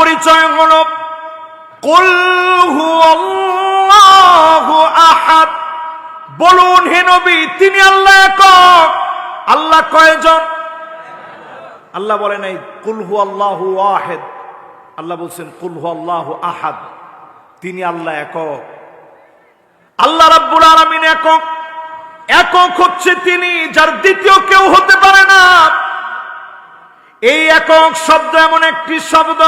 পরিচয় হলো কুল হুয়াল্লাহু আহাদ। বলুন হে নবী, তিনি আল্লাহ একক। আল্লাহ কয়জন? আল্লাহ বলে নাই কুল হুয়াল্লাহু ওয়াহিদ, আল্লাহ বলছেন কুল হুয়াল্লাহু আহাদ। তিনি আল্লাহ একক। আল্লাহ রাব্বুল আলামিন একক। একক হচ্ছে তিনি, যার দ্বিতীয় কেউ হতে পারে না। এই একক শব্দ এমন একটি শব্দ,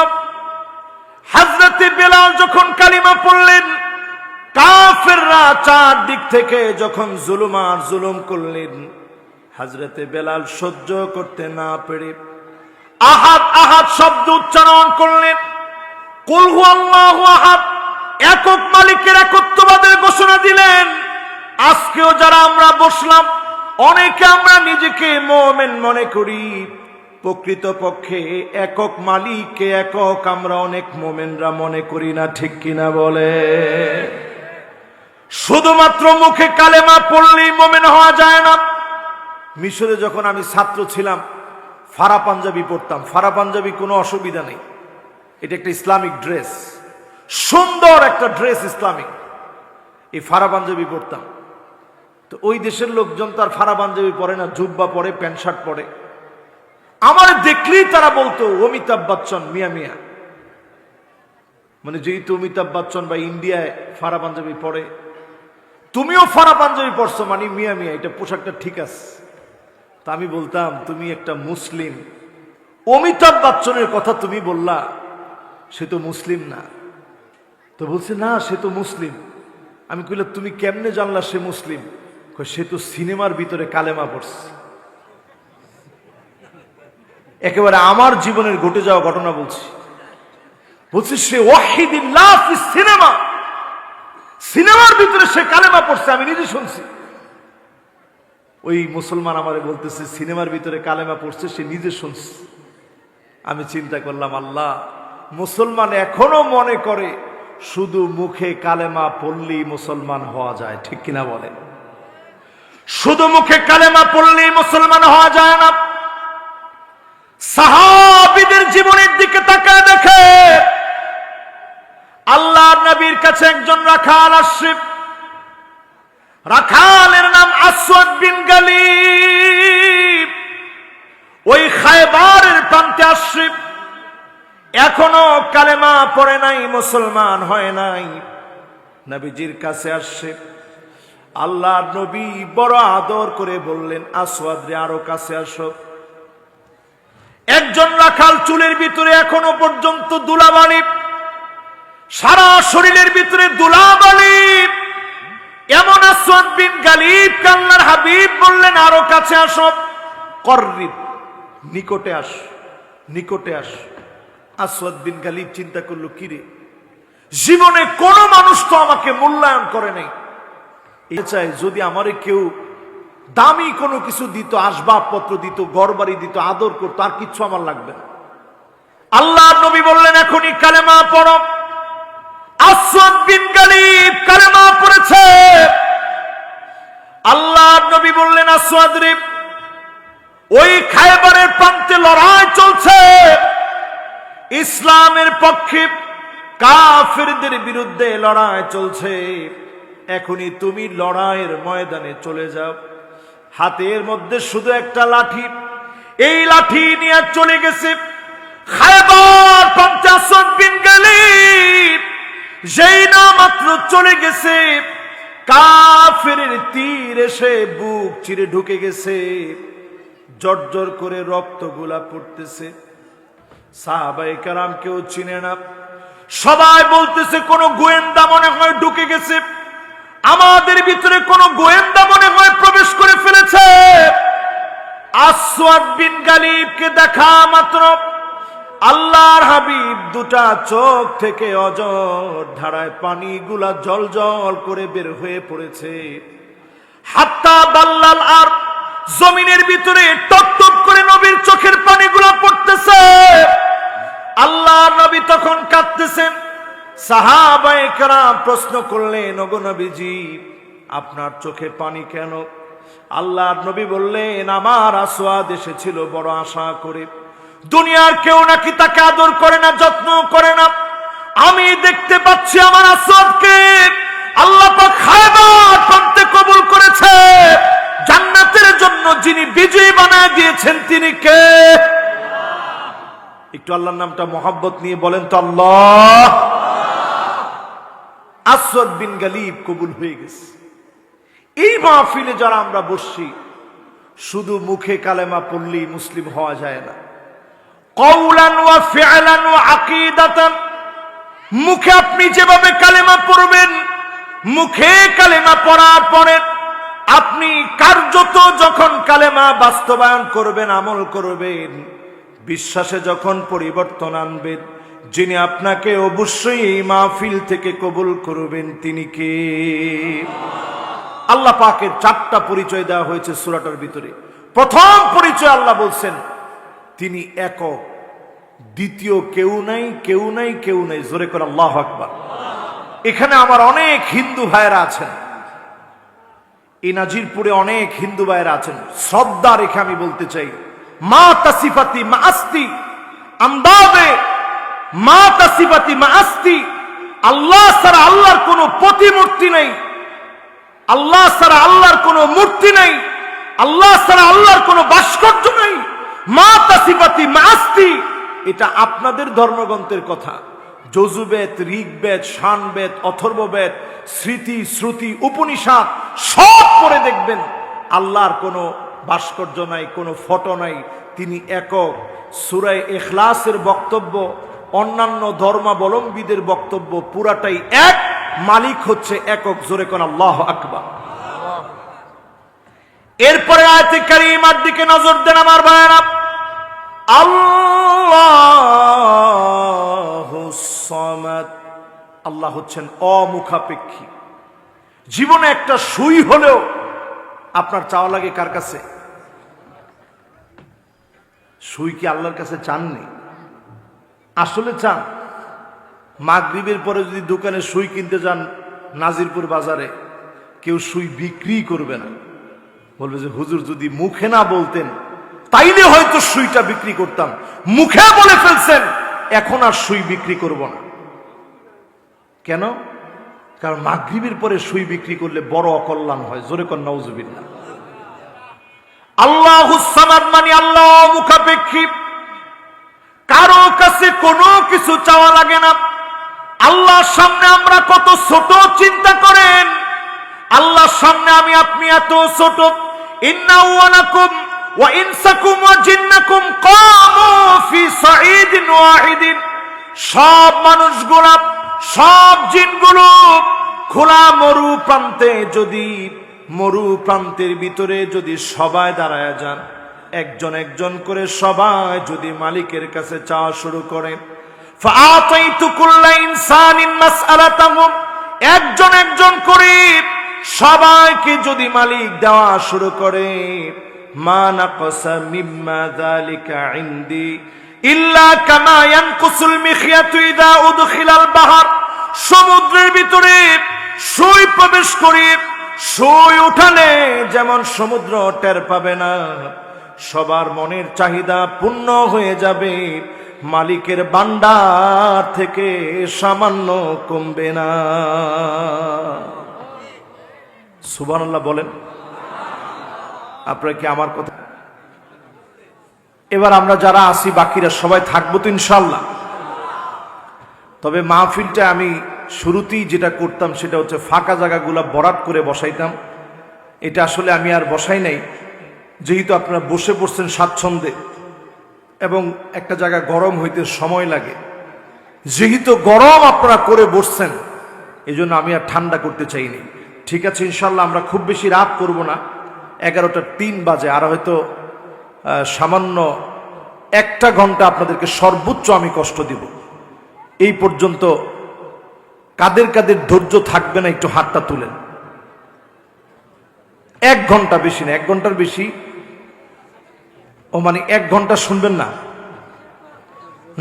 হযরত বেলাল যখন কালিমা পড়লেন, কাফেররা চারদিক থেকে যখন জুলুম করলেন, হযরত বেলাল সহ্য করতে না পেরে আহাদ আহাদ শব্দ উচ্চারণ করলেন। কুল হুয়াল্লাহু আহাদ, একক মালিকের একত্ববাদের ঘোষণা দিলেন। আজকেও যারা আমরা বসলাম, অনেকে আমরা নিজেকে মুমিন মনে করি, প্রকৃতপক্ষে একক মালিককে একক আমরা অনেক মুমিনরা মনে করি না, ঠিক কিনা বলে? শুধুমাত্র মুখে কালেমা পড়লেই মুমিন হওয়া যায় না। মিশরে যখন আমি ছাত্র ছিলাম, ফারা পাঞ্জাবি পড়তাম। ফারা পাঞ্জাবি কোনো অসুবিধা নেই, এটা একটা ইসলামিক ড্রেস, সুন্দর একটা ড্রেস ইসলামিক। এই ফারা পাঞ্জাবি পড়তাম। তো ওই দেশের লোকজন তার ফারা পাঞ্জাবি পরে না, জুব্বা পরে, প্যান্ট শার্ট পরে। আমার দেখলেই তারা বলতো অমিতাভ বচ্চন মিয়া মিয়া। মানে যেহেতু অমিতাভ বচ্চন বা ইন্ডিয়ায় ফারা পাঞ্জাবি পরে, তুমিও ফারা পাঞ্জাবি পরছো, মানে মিয়া মিয়া, এটা পোশাকটা ঠিক আছে। তা আমি বলতাম, তুমি একটা মুসলিম, অমিতাভ বচ্চনের কথা তুমি বললা, সে তো মুসলিম না। তো বলছে না, সে তো মুসলিম। আমি কইলাম তুমি কেমনে জানলা সে মুসলিম? সে তো সিনেমার ভিতরে কালেমা পড়ছে। একেবারে আমার জীবনের ঘটে যাওয়া ঘটনা বলছি। বলছে সে ওয়াহিদুল্লাহ ফি সিনেমা, সিনেমার ভিতরে সে কালেমা পড়ছে, আমি নিজে শুনছি। ওই মুসলমান আমারে বলতেছে সিনেমার ভিতরে কালেমা পড়ছে, সে নিজে শুনছে। আমি চিন্তা করলাম, আল্লাহ, মুসলমান এখনো মনে করে শুধু মুখে কালেমা পড়লেই মুসলমান হওয়া যায়, ঠিক কিনা বলেন? শুধু মুখে কালেমা পড়লেই মুসলমান হওয়া যায় না। সাহাবীদের জীবনের দিকে তাকায় দেখে, আল্লাহর নবীর কাছে একজন রাখাল আসছে। রাখালের নাম আসওয়াদ বিন গালিব। ওই খায়বারের প্রান্তে আসছে, এখনো কালেমা পড়ে নাই, মুসলমান হয় নাই। নবীজির কাছে আসছে। আল্লাহর নবী বড় আদর করে বললেন, আসওয়াদ রে, আরো কাছে আসো। একজন রাখাল, চুলের ভিতরে এখনো পর্যন্ত ধুলাবালি, সারা শরীরের ভিতরে ধুলাবালি। এমন আসওয়াদ বিন গালিব আল্লাহর হাবিব বললেন, আরো কাছে আসো। কররিব, নিকটে আস, নিকটে আস। আসওয়াদ বিন গালিব চিন্তা করলো, কিরে, জীবনে কোন মানুষ তো আমাকে মূল্যায়ন করে নাই। এ চাই যদি আমারে কেউ দামি কোনো কিছু দিত, আসবাবপত্র দিত, ঘরবাড়ি দিত, আদর করতো, আর কিচ্ছু আমার লাগবে না। আল্লাহর নবী বললেন, এখনই কালেমা পড়ো। আসওয়াদ বিন গালিব কালেমা পড়েছে। আল্লাহর নবী বললেন, আসওয়াদ রে, ওই খায়বারের প্রান্তে লড়াই চলছে, ইসলামের পক্ষে কাফেরদের বিরুদ্ধে লড়াই চলছে। এখনই তুমি লড়াইয়ের ময়দানে চলে যাও। হাতের মধ্যে শুধু একটা লাঠি, এই লাঠি নিয়ে চলে গেছে খায়বার প্রান্তে আসওয়াদ বিন গালিব। যেই না মাত্র চলে গেছে, কাফেরের তীর এসে বুক চিরে ঢুকে গেছে, জর্জর করে রক্তগুলা পড়তেছে। সাহাবায়ে কেরাম কেউ চিনে না, সবাই বলতেছে কোন গোয়েন্দা মনে হয় ঢুকে গেছে, আমাদের ভিতরে কোন গোয়েন্দা মনে হয় প্রবেশ করে ফেলেছে। আসওয়াদ বিন গালিবকে দেখা মাত্র আল্লাহর হাবিব দুটা চোখ থেকে অঝর ধারায় পানিগুলা জল জল করে বের হয়ে পড়েছে। হাত্তা বাল্লাল, আর জমিনের ভিতরে টপ টপ করে নবীর চোখের পানিগুলা পড়তেছে। আল্লাহর নবী তখন কাঁদতেছেন। সাহাবায়ে কেরাম প্রশ্ন করলেন, ওগো নবীজি, আপনার চোখে পানি কেন? আল্লাহর নবী বললেন, আমার আসওয়াদ এসেছিল বড় আশা করে, দুনিয়ার কেউ নাকি তাকে আদর করে না, যত্ন করে না। আমি দেখতে পাচ্ছি আমার আসাদকে আল্লাহ পাক খায়বার প্রান্তে কবুল করেছে। জান্নাতের জন্য যিনি বিজয়ী বানায় দিয়েছেন তিনি কে? একটু আল্লাহর নামটা মহব্বত নিয়ে বলেন তো, আল্লাহ। আসওয়াদ বিন গালিব কবুল হয়ে গেছে। এই মাহফিলে যারা আমরা বসছি, শুধু মুখে কালেমা পড়লেই মুসলিম হওয়া যায় না। কওলান ওয়া ফি'লান ওয়া আকীদাতান, মুখে আপনি যেভাবে কালেমা পড়বেন, মুখে কালেমা পড়ার পরে আপনি কার্যত যখন কালেমা বাস্তবায়ন করবেন, আমল করবেন, বিশ্বাসে যখন পরিবর্তন আনবেন, যিনি আপনাকে অবশ্যই এই মাহফিল থেকে কবুল করবেন তিনি কে? আল্লাহ পাকের 4টা পরিচয় দেওয়া হয়েছে সূরাটার ভিতরে। প্রথম পরিচয় আল্লাহ বলছেন তিনি একক, দ্বিতীয় কেউ নাই, কেউ নাই, কেউ নাই। জোরে করে আল্লাহু আকবার। এখানে আমার অনেক হিন্দু ভাইরা আছেন, এই নাজিরপুরে অনেক হিন্দু ভাইরা আছেন, শ্রদ্ধা রেখে আমি বলতে চাই, মা তাসিফাতি মা আস্তি আমদাদে, মা তাসিফাতি মা আস্তি, আল্লাহ ছাড়া আল্লাহর কোনো প্রতিমূর্তি নেই, আল্লাহ ছাড়া আল্লাহর কোনো মূর্তি নেই, আল্লাহ ছাড়া আল্লাহর কোনো ভাস্কর্য নেই। মা তাসিফাতি মা আস্তি, এটা আপনাদের ধর্মগ্রন্থের কথা। যজুবেদ, ঋগ্বেদ, শানবেদ, অথর্ববেদ, স্মৃতি, শ্রুতি, উপনিষদ সব পড়ে দেখবেন আল্লাহর কোনো ভাস্কর্য নাই, কোনো ফটো নাই, তিনি একক। সূরা ইখলাসের বক্তব্য, অন্যান্য ধর্মাবলম্বীদের বক্তব্য পুরাটাই এক, মালিক হচ্ছে একক। জোরে কোন আল্লাহু আকবার। এরপরে আয়াতে কারিমার দিকে নজর দেন আমার ভাইরা। আল্লাহুস সামাদ, আল্লাহ হচ্ছেন অমুখাপেক্ষী। জীবনে একটা সুই হলেও আপনার চাওয়া লাগে কার কাছে? সুই কি আল্লাহর কাছে চাননি? আসলে চান? মাগরিবের পরে যদি দোকানে সুই কিনতে যান নাজিরপুর বাজারে, কেউ সুই বিক্রি করবে না, বলবে যে হুজুর যদি মুখে না বলতেন তাইলে হয়তো সুইটা বিক্রি করতাম, মুখে বলে ফেলছেন এখন আর সুই বিক্রি করব না। কেন? কারণ মাগরিবের পরে সুই বিক্রি করলে বড় অকল্যাণ হয়। জোরে কর নাউজুবিল্লাহ। আল্লাহুস সামাদ মানে আল্লাহ মুখাপেক্ষী, কারো কাছে কোনো কিছু চাওয়া লাগে না। আল্লাহর সামনে আমরা কত ছোট চিন্তা করেন, আল্লাহর সামনে আমি আপনি এত ছোট। ইন্না ওয়ানাকুম ওয়া ইনসাকুম ওয়া জিন্নাকুম কামু ফি সাঈদিন ওয়াহিদিন, সব মানুষগুলো, সব জিনগুলো খোলা মরু প্রান্তে, যদি মরু প্রান্তের ভিতরে যদি সবাই দাঁড়ায় যান, একজন একজন করে সবাই যদি মালিকের কাছে চাওয়া শুরু করেন, ফাআতাইতু কুল্লা ইনসানিন মাসআলাতাহু, একজন একজন করে সবাইকে যদি মালিক দেওয়া শুরু করে, মা নাকাসা মিম্মা যালিকা ইনদি ইল্লা কামা ইয়ানকুসুল মিখিয়াতু ইযা উদখিলাল বাহর, সমুদ্রের ভিতরে সুই প্রবেশ করে সুই উঠালে যেমন সমুদ্র টের পাবে না, সবার মনের চাহিদা পূর্ণ হয়ে যাবে, মালিকের ভান্ডার থেকে সামান্য কমবে না। সুবহানাল্লাহ বলেন। আপনারা কি আমার কথা? এবার আমরা যারা আছি বাকিরা সবাই থাকবো তো ইনশাআল্লাহ। তবে মাহফিলটা আমি শুরুতেই যেটা করতাম সেটা হচ্ছে ফাঁকা জায়গাগুলো বরাদ করে বসাইতাম। এটা আসলে আমি আর বসাই নাই, যেহেতু আপনারা বসে পড়ছেন স্বাচ্ছন্দ্যে এবং একটা জায়গা গরম হইতে সময় লাগে, যেহেতু গরম আপনারা করে বসছেন এই জন্য আমি আর ঠান্ডা করতে চাইনি। ঠিক আছে, ইনশাল্লাহ আমরা খুব বেশি রাত করব না, 11:03 বাজে, আর হয়তো সামান্য 1 ঘন্টা আপনাদেরকে সর্বোচ্চ আমি কষ্ট দিব। এই পর্যন্ত কাদের কাদের ধৈর্য থাকবে না একটু হাতটা তুলেন। 1 ঘন্টা, বেশি না, 1 ঘন্টার বেশি। ও মানে 1 ঘন্টা শুনবেন না?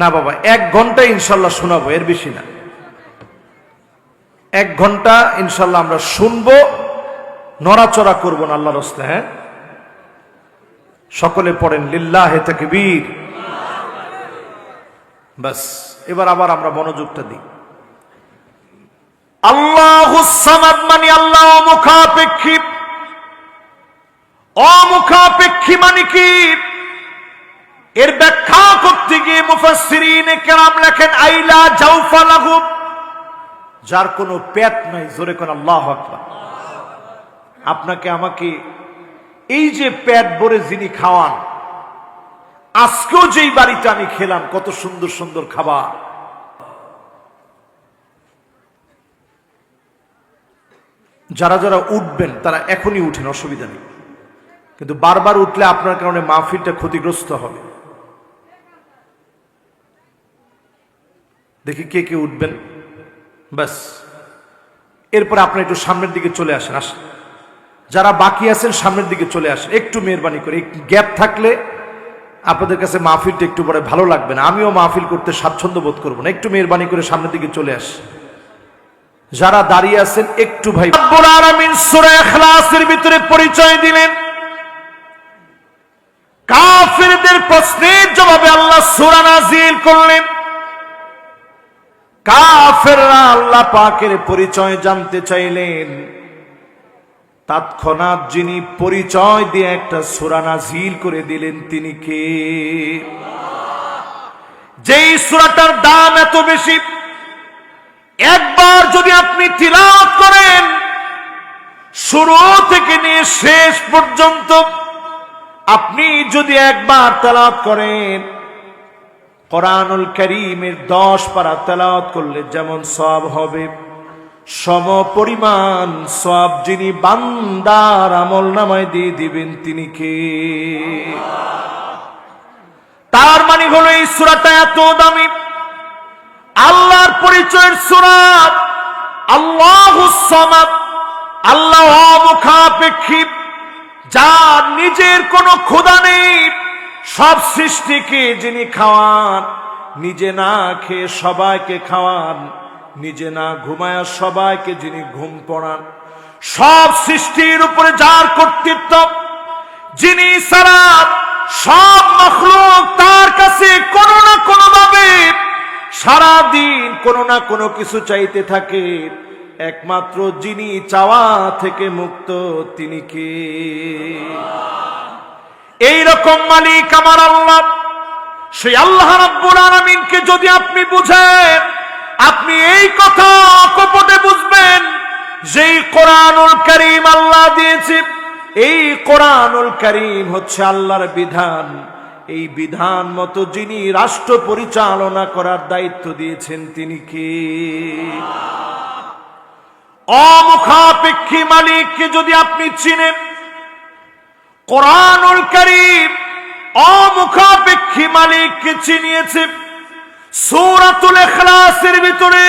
না বাবা, 1 ঘন্টা ইনশাল্লাহ শোনাবো, এর বেশি না। 1 ঘন্টা ইনশাল্লাহ আমরা শুনবো, নড়াচড়া করবো না আল্লাহর রাস্তায়। হ্যাঁ, সকলে পড়েন লিল্লাহে তাকবীর। বাস এবার আবার আমরা মনোযোগটা দিই। আল্লাহুস সামাদ মানে আল্লাহ অমুখাপেক্ষী। অমুখাপেক্ষী মানে কি? এর ব্যাখ্যা করতে গিয়ে মুফাসসিরিনে কেরাম লেখেন আইলা জাওফা লাহু, যার কোনো পেট নাই। জোরে কোন আল্লাহু আকবার। আপনাকে আমাকে এই যে পেট ভরে যিনি খাওয়ান, আজকেও যেই বাড়িতে আমি খেলাম কত সুন্দর সুন্দর খাবার, যারা যারা উঠবেন তারা এখনই উঠেন, অসুবিধা নেই, কিন্তু বারবার উঠলে আপনার কারণে মাহফিলটা ক্ষতিগ্রস্ত হবে। দেখি কে কে উঠবেন। ব্যাস এরপরে আপনারা একটু সামনের দিকে চলে আসেন। আসেন, যারা বাকি আছেন সামনের দিকে চলে আসেন একটু মেহরবানি করে। গ্যাপ থাকলে আপনাদের কাছে মাহফিলটা একটু পরে ভালো লাগবে না, আমিও মাহফিল করতে স্বাচ্ছন্দ্য বোধ করবো না। একটু মেহরবানি করে সামনের দিকে চলে আস। যারা দাঁড়িয়ে আছেন একটু ভাই। রব্বুল আলামিন সূরা ইখলাসের ভিতরে পরিচয় দিলেন কাফিরদের প্রশ্নের জবাবে আল্লাহ সূরা নাযিল করলেন। কাফেররা আল্লাহ পাকের পরিচয় জানতে চাইলেন, তৎক্ষণাৎ যিনি পরিচয় দিয়ে একটা সূরা নাযিল করে দিলেন তিনি কে? যেই সূরাটার দাম এত বেশি, একবার যদি আপনি তিলাওয়াত করেন শুরু থেকে নিয়ে শেষ পর্যন্ত, আপনি যদি একবার তেলাওয়াত করেন, কোরআনুল কারীমের 10 পারা তেলাওয়াত করলে যেমন সওয়াব হবে, সম পরিমাণ সওয়াব যিনি বান্দার আমলনামায় দিয়ে দিবেন তিনি কে? তার মানে হলো এই সূরাটা এত দামি, আল্লাহর পরিচয়ের সূরা। আল্লাহুস সামাদ, আল্লাহ অমুখাপেক্ষী, যার নিজের কোনো ক্ষুধা নেই, সব সৃষ্টিকে যিনি খাওয়ান, নিজে না খেয়ে সবাইকে খাওয়ান, নিজে না ঘুমায়া সবাইকে যিনি ঘুম পড়ান, সব সৃষ্টির উপরে যার কর্তৃত্ব, যিনি সারা সব মাখলুক তার কাছে কোনো না কোনো ভাবে সারাদিন কোনো না কোনো কিছু চাইতে থাকে, একমাত্র যিনি চাওয়া থেকে মুক্ত তিনি কে? এই রকম মালিক আমার আল্লাহ। সেই আল্লাহ রাব্বুল আলামিনকে যদি আপনি বুঝেন, আপনি এই কথা অকপটে বুঝবেন, যেই কোরআনুল কারীম আল্লাহ দিয়েছে, এই কোরআনুল কারীম হচ্ছে আল্লাহর বিধান। এই বিধান মতো যিনি রাষ্ট্র পরিচালনা করার দায়িত্ব দিয়েছেন তিনি কে? অমুখাপেক্ষী মালিককে যদি আপনি চিনেন, কোরআনুল কারীম অমুখাপেক্ষী মালিককে চিনিয়েছে। সূরাতুল ইখলাসের ভিতরে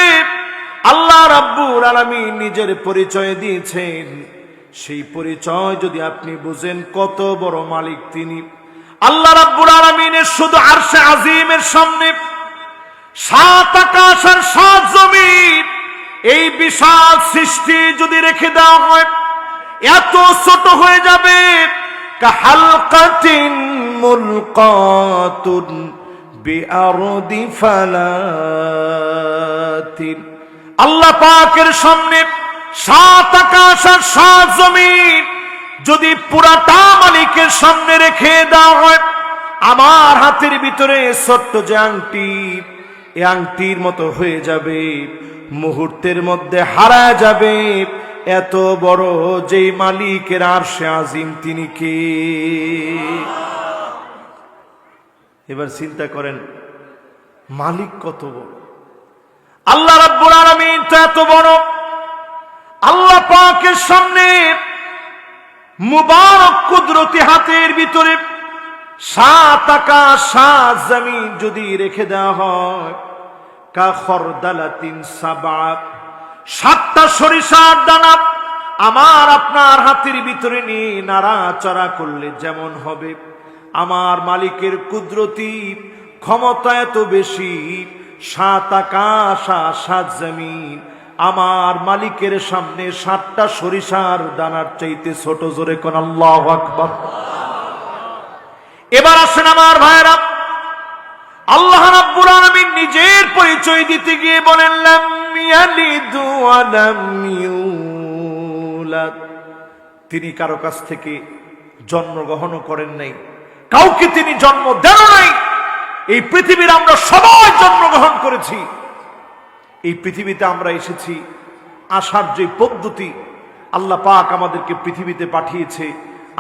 আল্লাহ রাব্বুল আলামিন নিজের পরিচয় দিয়েছেন। সেই পরিচয় যদি আপনি বুঝেন কত বড় মালিক তিনি। আল্লাহ রাব্বুল আলামিনের শুধু আরশে আজিমের সামনে 7 আকাশ আর 7 জমিন, এই বিশাল সৃষ্টি যদি রেখে দেওয়া হয়, এত ছোট হয়ে যাবে, কাহালকাতিন মুলকাতুন বিআরদি ফালাতিন। আল্লাহ পাকের সামনে 7 আকাশ আর 7 জমিন যদি পুরাটা মালিকের সামনে রেখে দেওয়া হয়, আমার হাতের ভিতরে ছোট্ট যে আংটি, এই আংটির মতো হয়ে যাবে, মুহূর্তের মধ্যে হারায় যাবে। এত বড় যেই মালিকের আরশে আজিম তিনি কে? এবার চিন্তা করেন মালিক কত বড়। আল্লাহ রাব্বুল আলামিন তো এত বড়, আল্লাহ পাকের সামনে মুবারক কুদরতি হাতের ভিতরে 7 আকাশ 7 জমিন যদি রেখে দেওয়া হয়, কা খরদালাতিন সাবা, 7টা সরিষার দানা আমার আপনার হাতের ভিতরে নিয়ে নাড়াচাড়া করলে যেমন হবে, আমার মালিকের কুদরতি ক্ষমতা এত বেশি, 7 আকাশ আর 7 জমিন আমার মালিকের সামনে 7টা সরিষার দানার চাইতে ছোট। জোরে কোন আল্লাহু আকবার। এবার আসেন আমার ভাইরা, আল্লাহ রাব্বুল আলামিন নিজের পরিচয় দিতে গিয়ে বলেন লাম ইয়ালিদ ওয়া লাম ইউলাদ, তিনি কারো কাছ থেকে জন্মগ্রহণ করেন নাই, কাউকে তিনি জন্ম দেন নাই। এই পৃথিবীর আমরা সবাই জন্মগ্রহণ করেছি। এই পৃথিবীতে আমরা এসেছি আসার যে পদ্ধতি আল্লাহ পাক আমাদেরকে পৃথিবীতে পাঠিয়েছে,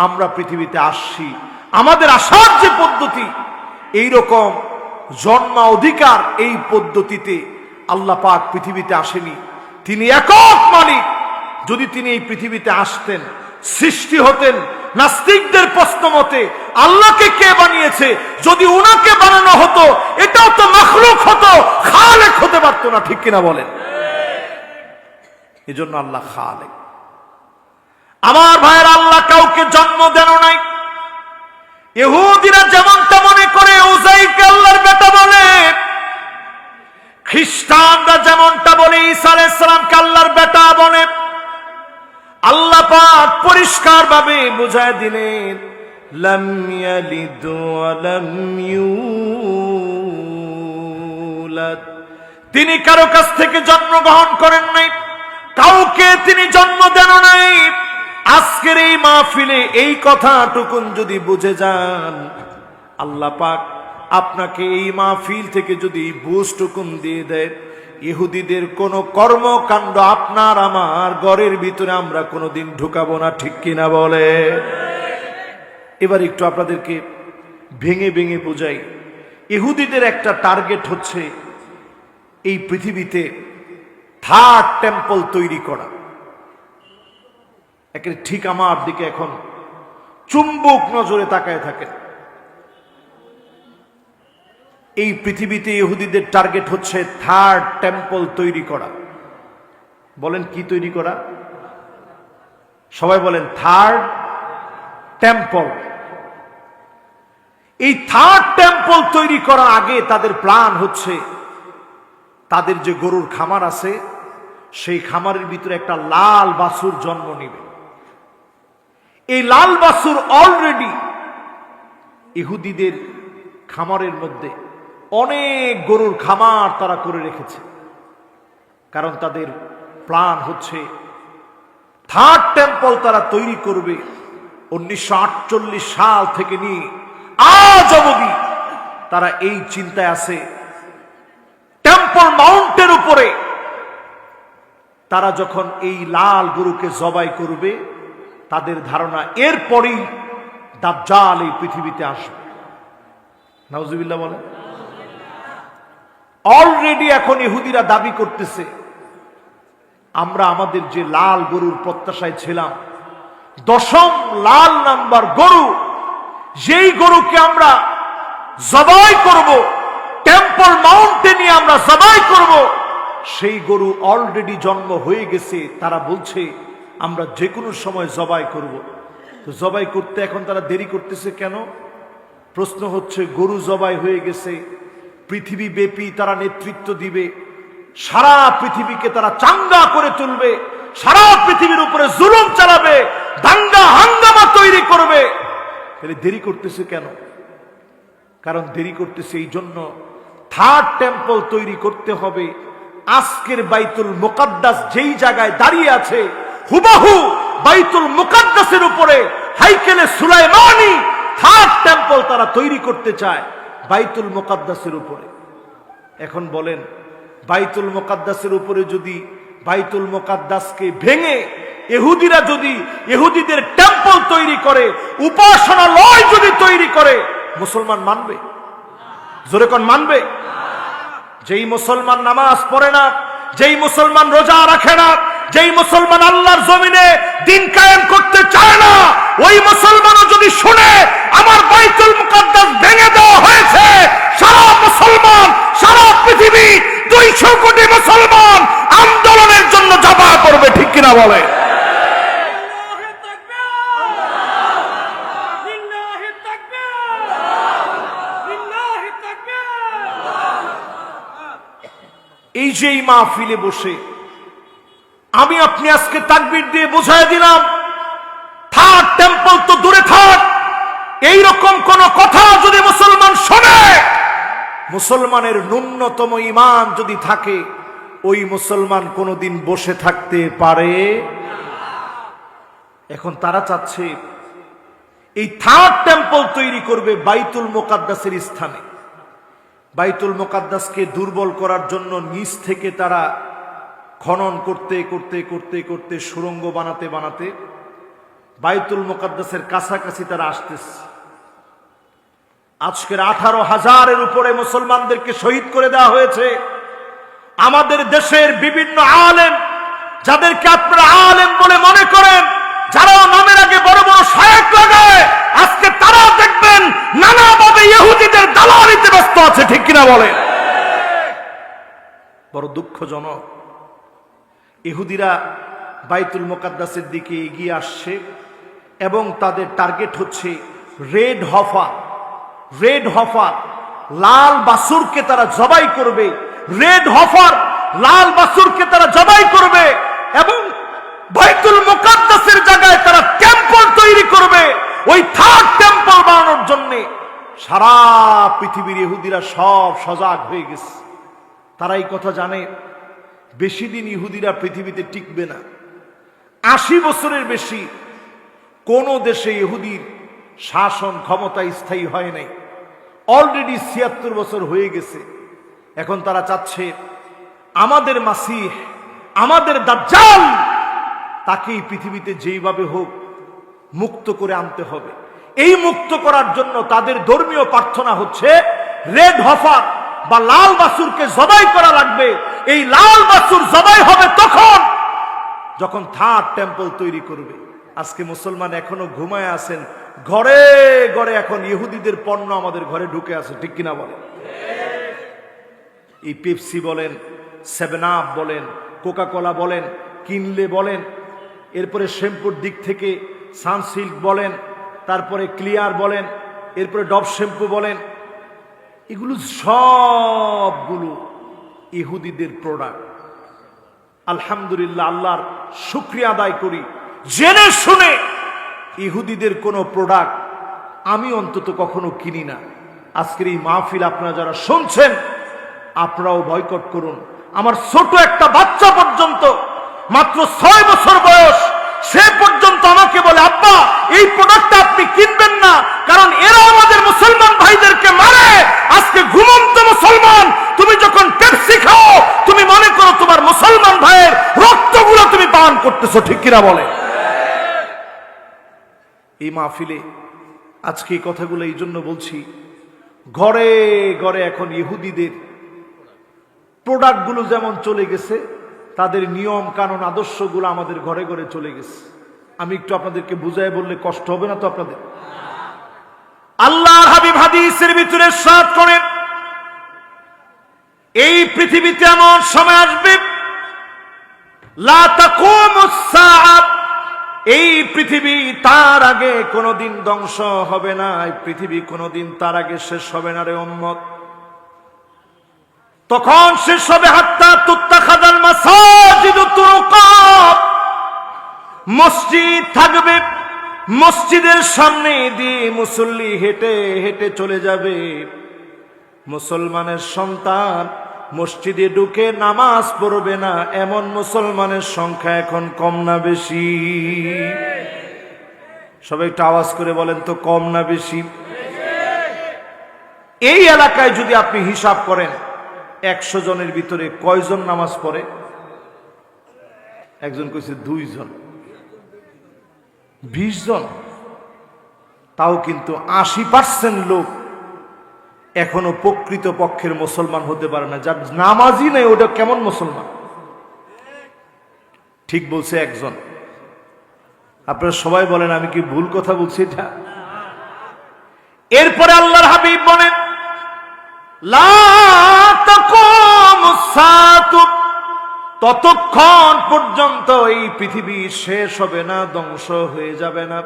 আমরা পৃথিবীতে আসছি আমাদের আসার যে পদ্ধতি, এই রকম জন্ম অধিকার এই পদ্ধতিতে আল্লাহ পাক পৃথিবীতে আসেনি। তিনি একক মালিক। যদি তিনি এই পৃথিবীতে আসতেন, সৃষ্টি হতেন, নাস্তিকদের প্রশ্ন মতে আল্লাহকে কে বানিয়েছে, যদি উনাকে বানানো হতো এটাও তো মাখলুক হতো, খালেক হতে পারতো না। ঠিক কিনা বলেন? এজন্য আল্লাহ খালেক। আমার ভাইয়ের, আল্লাহ কাউকে জন্ম দেন নাই। ইহুদিরা যেমনটা মনে করে উযাইরকে আল্লাহর বেটা বলে, খ্রিস্টানরা যেমনটা বলে ঈসা আলাইহিস সালামকে আল্লাহর বেটা বলে। আল্লাহ পাক পরিষ্কার ভাবে বুঝায় দিলেন লাম ইয়ালিদ ওয়া লাম ইউলাদ, তিনি কারো কাছ থেকে জন্মগ্রহণ করেন নাই, কাউকে তিনি জন্ম দেন নাই। আজকের এই মাহফিলে এই কথাটুকুন যদি বুঝে যান, আল্লাহ পাক আপনাকে এই মাহফিল থেকে যদি বুঝটুকুন দিয়ে দেয়, ইহুদিদের কোন কর্মকাণ্ড আপনার আমার ঘরের ভিতরে আমরা কোনোদিন ঢুকাবো না। ঠিক কিনা বলে? এবার একটু আপনাদেরকে ভেঙে ভেঙে বোঝাই। ইহুদিদের একটা টার্গেট হচ্ছে এই পৃথিবীতে থার্ড টেম্পল তৈরি করা। একেবারে ঠিক আমার দিকে এখন চুম্বক নজরে তাকায় থাকেন। এই পৃথিবীতে ইহুদিদের টার্গেট হচ্ছে থার্ড টেম্পল তৈরি করা। বলেন কি তৈরি করা? সবাই বলেন থার্ড টেম্পল। এই থার্ড টেম্পল তৈরি করার আগে তাদের প্ল্যান হচ্ছে, তাদের যে গরুর খামার আছে সেই খামারের ভিতরে একটা লাল বাছুর জন্ম নেবে। এই লাল বাছুর অলরেডি ইহুদিদের খামারের মধ্যে অনেক গরুর খামার তারা করে রেখেছে, কারণ তাদের প্ল্যান হচ্ছে থার্ড টেম্পল তারা তৈরি করবে। 1948 সাল থেকে নিয়ে আজ অবধি তারা এই চিন্তায় আছে। টেম্পল মাউন্টের উপরে তারা যখন এই লাল গরুকে জবাই করবে, তাদের ধারণা এরপরই দাজ্জাল এই পৃথিবীতে আসবে। নাউজুবিল্লাহ বলেন। অলরেডি এখন ইহুদিরা দাবি করতেছে, আমরা আমাদের যে লাল গরুর প্রত্যাশায় ছিলাম, 10ম লাল নাম্বার গরু, যেই গরুকে আমরা জবাই করব, টেম্পল মাউন্টে নিয়ে আমরা জবাই করব, সেই গরু অলরেডি জন্ম হয়ে গেছে। তারা বলছে আমরা যে কোনো সময় জবাই করব। তো জবাই করতে এখন তারা দেরি করতেছে কেন? প্রশ্ন হচ্ছে, গরু জবাই হয়ে গেছে, পৃথিবী ব্যাপী তারা নেতৃত্ব দিবে, সারা পৃথিবীকে তারা চাঙ্গা করে তুলবে, সারা পৃথিবীর উপরে জুলুম চালাবে, দাঙ্গা হাঙ্গামা তৈরি করবে। তাহলে দেরি করতেছে কেন? কারণ দেরি করতেছে এই জন্য, থার্ড টেম্পল তৈরি করতে হবে। আজকের বাইতুল মুকাদ্দাস যেই জায়গায় দাঁড়িয়ে আছে, হুবাহু বাইতুল মুকাদ্দাসের উপরে হাইকেলে সুলাইমানি থার্ড টেম্পল তারা তৈরি করতে চায় বাইতুল মুকাদ্দাসের উপরে। এখন বলেন, বাইতুল মুকাদ্দাসের উপরে যদি বাইতুল মুকাদ্দাসকে ভেঙে ইহুদিরা যদি ইহুদিদের টেম্পল তৈরি করে, উপাসনালয় যদি তৈরি করে, মুসলমান মানবে? জোরে কোন মানবে? যেই মুসলমান নামাজ পড়ে না, যেই মুসলমান রোজা রাখে না, যেই মুসলমান আল্লাহর জমিনে দিন কায়েম করতে চায় না, ওই মুসলমানও যদি শুনে আমার বাইতুল মুকাদ্দাস ভেঙে দেওয়া হয়েছে, সারা মুসলমান, সারা পৃথিবী 200 কোটি মুসলমান আন্দোলনের জন্য জবা করবে। ঠিক কিনা বলে? এই যে এই মাহফিলে বসে আমি আপনি আজকে তাকবীর দিয়ে বোঝায় দিলাম, থার্ড টেম্পল তো দূরে থাক, এইরকম কোন কথা যদি মুসলমান শোনে, মুসলমানের ন্যূনতম ঈমান যদি থাকে, ওই মুসলমান কোনোদিন বসে থাকতে পারে। এখন তারা চাচ্ছে এই থার্ড টেম্পল তৈরি করবে বাইতুল মুকাদ্দাসের স্থানে। বাইতুল মুকাদ্দাসকে দুর্বল করার জন্য নিচ থেকে তারা খনন করতে করতে করতে করতে সুড়ঙ্গ বানাতে বানাতে বাইতুল মুকাদ্দাসের কাছাকাছি তারা আসতেছে। আজকের 18,000-এর উপরে মুসলমানদেরকে শহীদ করে দেওয়া হয়েছে। আমাদের দেশের বিভিন্ন আলেম, যাদেরকে আপনারা আলেম বলে মনে করেন, যারা নামের আগে বড় বড় শায়েখ লাগায়, আজকে তারা দেখবেন নানাভাবে ইহুদিদের দালালিতে ব্যস্ত আছে। ঠিক কিনা বলেন? বড় দুঃখজনক। ইহুদিরা বাইতুল মুকাদ্দাসের দিকে এগিয়ে আসছে এবং তাদের টার্গেট হচ্ছে রেড হফার। রেড হফার, লাল বাছুরকে তারা জবাই করবে। রেড হফার, লাল বাছুরকে তারা জবাই করবে এবং বাইতুল মুকাদ্দাসের জায়গায় তারা টেম্পল তৈরি করবে। ওই থার্ড টেম্পল বানানোর জন্য সারা পৃথিবীর ইহুদিরা সব সজাগ হয়ে গেছে। তারা এই কথা জানে বেশি দিন ইহুদিরা পৃথিবীতে টিকবে না। 80 বছরের বেশি কোন দেশে ইহুদির শাসন ক্ষমতা স্থায়ী হয় নাই। অলরেডি 76 বছর হয়ে গেছে। এখন তারা চাচ্ছে আমাদের মাসিহ, আমাদের দাজ্জাল, তাকেই পৃথিবীতে যেইভাবে হোক মুক্ত করে আনতে হবে। এই মুক্ত করার জন্য তাদের ধর্মীয় প্রার্থনা হচ্ছে রেড হফার বা লাল বাছুরকে জবাই করা লাগবে। এই লাল বাছুর জবাই হবে তখন যখন থার্ড টেম্পল তৈরি করবে। আজকে মুসলমান এখনো ঘুমায় আছেন, ঘরে ঘরে এখন ইহুদিদের পণ্য আমাদের ঘরে ঢুকে আছে। ঠিক কিনা বলেন? এই পেপসি বলেন, 7 আপ বলেন, কোকা কোলা বলেন, কিনলে বলেন, এরপরে শ্যাম্পুর দিক থেকে সানসিল্ক বলেন, তারপরে ক্লিয়ার বলেন, এরপরে ডভ শ্যাম্পু বলেন, এগুলো সবগুলো ইহুদিদের প্রোডাক্ট। আলহামদুলিল্লাহ, আল্লাহর শুকরিয়া আদায় করি, জেনে শুনে ইহুদিদের কোনো প্রোডাক্ট আমি অন্তত কখনো কিনি না। আজকের এই মাহফিল আপনারা যারা শুনছেন, আপনারাও বয়কট করুন। আমার ছোট একটা বাচ্চা পর্যন্ত, মাত্র 6 বছর বয়স, সে পর্যন্ত আমাকে বলে, আব্বা এই প্রোডাক্টটা আপনি কিনবেন না, কারণ এরা আমাদের মুসলমান ভাইদেরকে মারে। আজকে ঘুমন্ত মুসলমান, তুমি যখন পেপসি খাও, তুমি মনে করো তোমার মুসলমান ভাইয়ের রক্তগুলো তুমি পান করতেছো। ঠিক কিনা বলে? এই মাহফিলে আজকে এই কথাগুলো এই জন্য বলছি, ঘরে ঘরে এখন ইহুদিদের প্রোডাক্টগুলো যেমন চলে গেছে, তাদের নিয়ম কানুন আদর্শগুলো আমাদের ঘরে ঘরে চলে গেছে। আমি একটু আপনাদেরকে বুঝাই বললে কষ্ট হবে না তো আপনাদের? আল্লাহর হাবিব হাদিসের ভিতরে ইরশাদ করেন, এই পৃথিবীতে এমন সময় আসবে, লা তাকুমুস সাআত, এই পৃথিবী তার আগে কোনোদিন ধ্বংস হবে না, এই পৃথিবী কোনোদিন তার আগে শেষ হবে না রে উম্মত। তখন শেষ হবে হাত্তা তুত্তাখাযাল মাসাজিদু তুরুকাত, মসজিদ থাকবে, মসজিদের সামনে দিয়ে মুসল্লি হেঁটে হেঁটে চলে যাবে। মুসলমানের সন্তান মসজিদে ঢুকে নামাজ পড়বে না, এমন মুসলমানের সংখ্যা এখন কম না বেশি? সবাই একটু আওয়াজ করে বলেন তো, কম না বেশি? এই এলাকায় যদি আপনি হিসাব করেন 100 জনের ভিতরে কয়জন নামাজ পড়ে? একজন কইছে 2 জন, 20 জন। তাও কিন্তু 80% লোক এখনো প্রকৃত পক্ষের মুসলমান হতে পারে না। যার নামাজই নেই, ওটা কেমন মুসলমান? ঠিক বলছে একজন। আপনারা সবাই বলেন আমি কি ভুল কথা বলছি এটা? এরপরে আল্লাহর হাবিব বলেন, লা তাকুমুস সাআতু, ততক্ষণ পর্যন্ত এই পৃথিবী শেষ হবে না, ধ্বংস হয়ে যাবে না,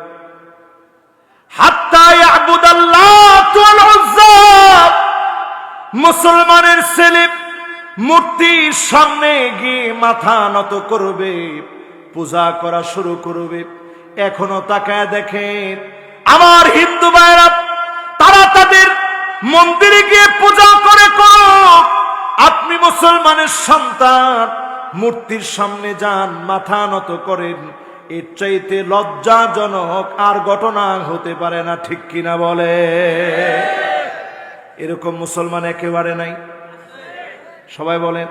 হাত্তা ইয়াবুদাল্লাতু ওয়াল উজ্জা, মুসলমানের ছেলে মূর্তির সামনে গিয়ে মাথা নত করবে, পূজা করা শুরু করবে। এখনো তাকায় দেখেন আমার হিন্দু ভাইরা, তারা তাদের মন্দিরে গিয়ে পূজা করে করুক আপনি মুসলমানের সন্তান, মূর্তির সামনে যান, মাথা নত করেন, এর চাইতে লজ্জাজনক আর ঘটনা হতে পারে না, ঠিক কিনা বলে? এরকম মুসলমান একেবারে নাই, সবাই বলেন।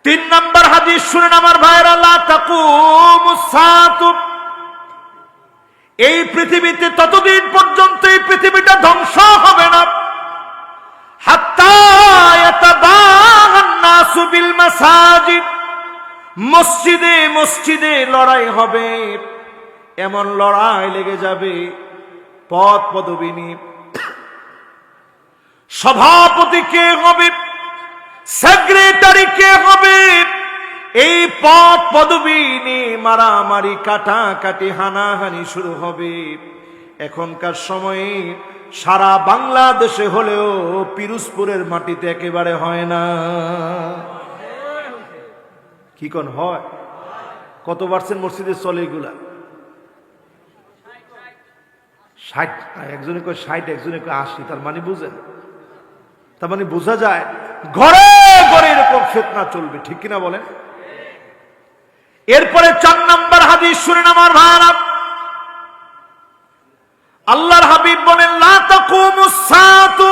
3 নম্বর হাদিস শুনেন আমার ভাইরা, লা তাকুমুস সাআতু, এই পৃথিবীতে ততদিন পর্যন্ত এই পৃথিবীটা ধ্বংস হবে না, হাত্তা ইয়াতাবাগান নাসু বিল মাসাজিদ, মসজিদে মসজিদে লড়াই হবে, এমন লড়াই লেগে যাবে, পদ পদবী নিয়ে সভাপতি কে হবে, সেক্রেটারি কে হবে, এই পদ পদবী নিয়ে মারামারি কাটাকাটি হানাহানি শুরু হবে। এখনকার সময়ে সারা বাংলাদেশে হলেও পিরোজপুরের মাটিতে একেবারে হয় না। কি কোন হয়? কত পার্সেন্ট মসজিদে চলে এগুলা? 60, একজনে কয় 60, একজনে কয় 80, তার মানে বুঝেন? তার মানে বোঝা যায় ঘরে ঘরে এরকম ফিতনা চলবে, ঠিক কিনা বলেন? এরপরে 4 নম্বর হাদিস শুনেন আমার ভাইরা, আল্লাহর হাবিব বলেন, লা তাকুমুস সাআতু,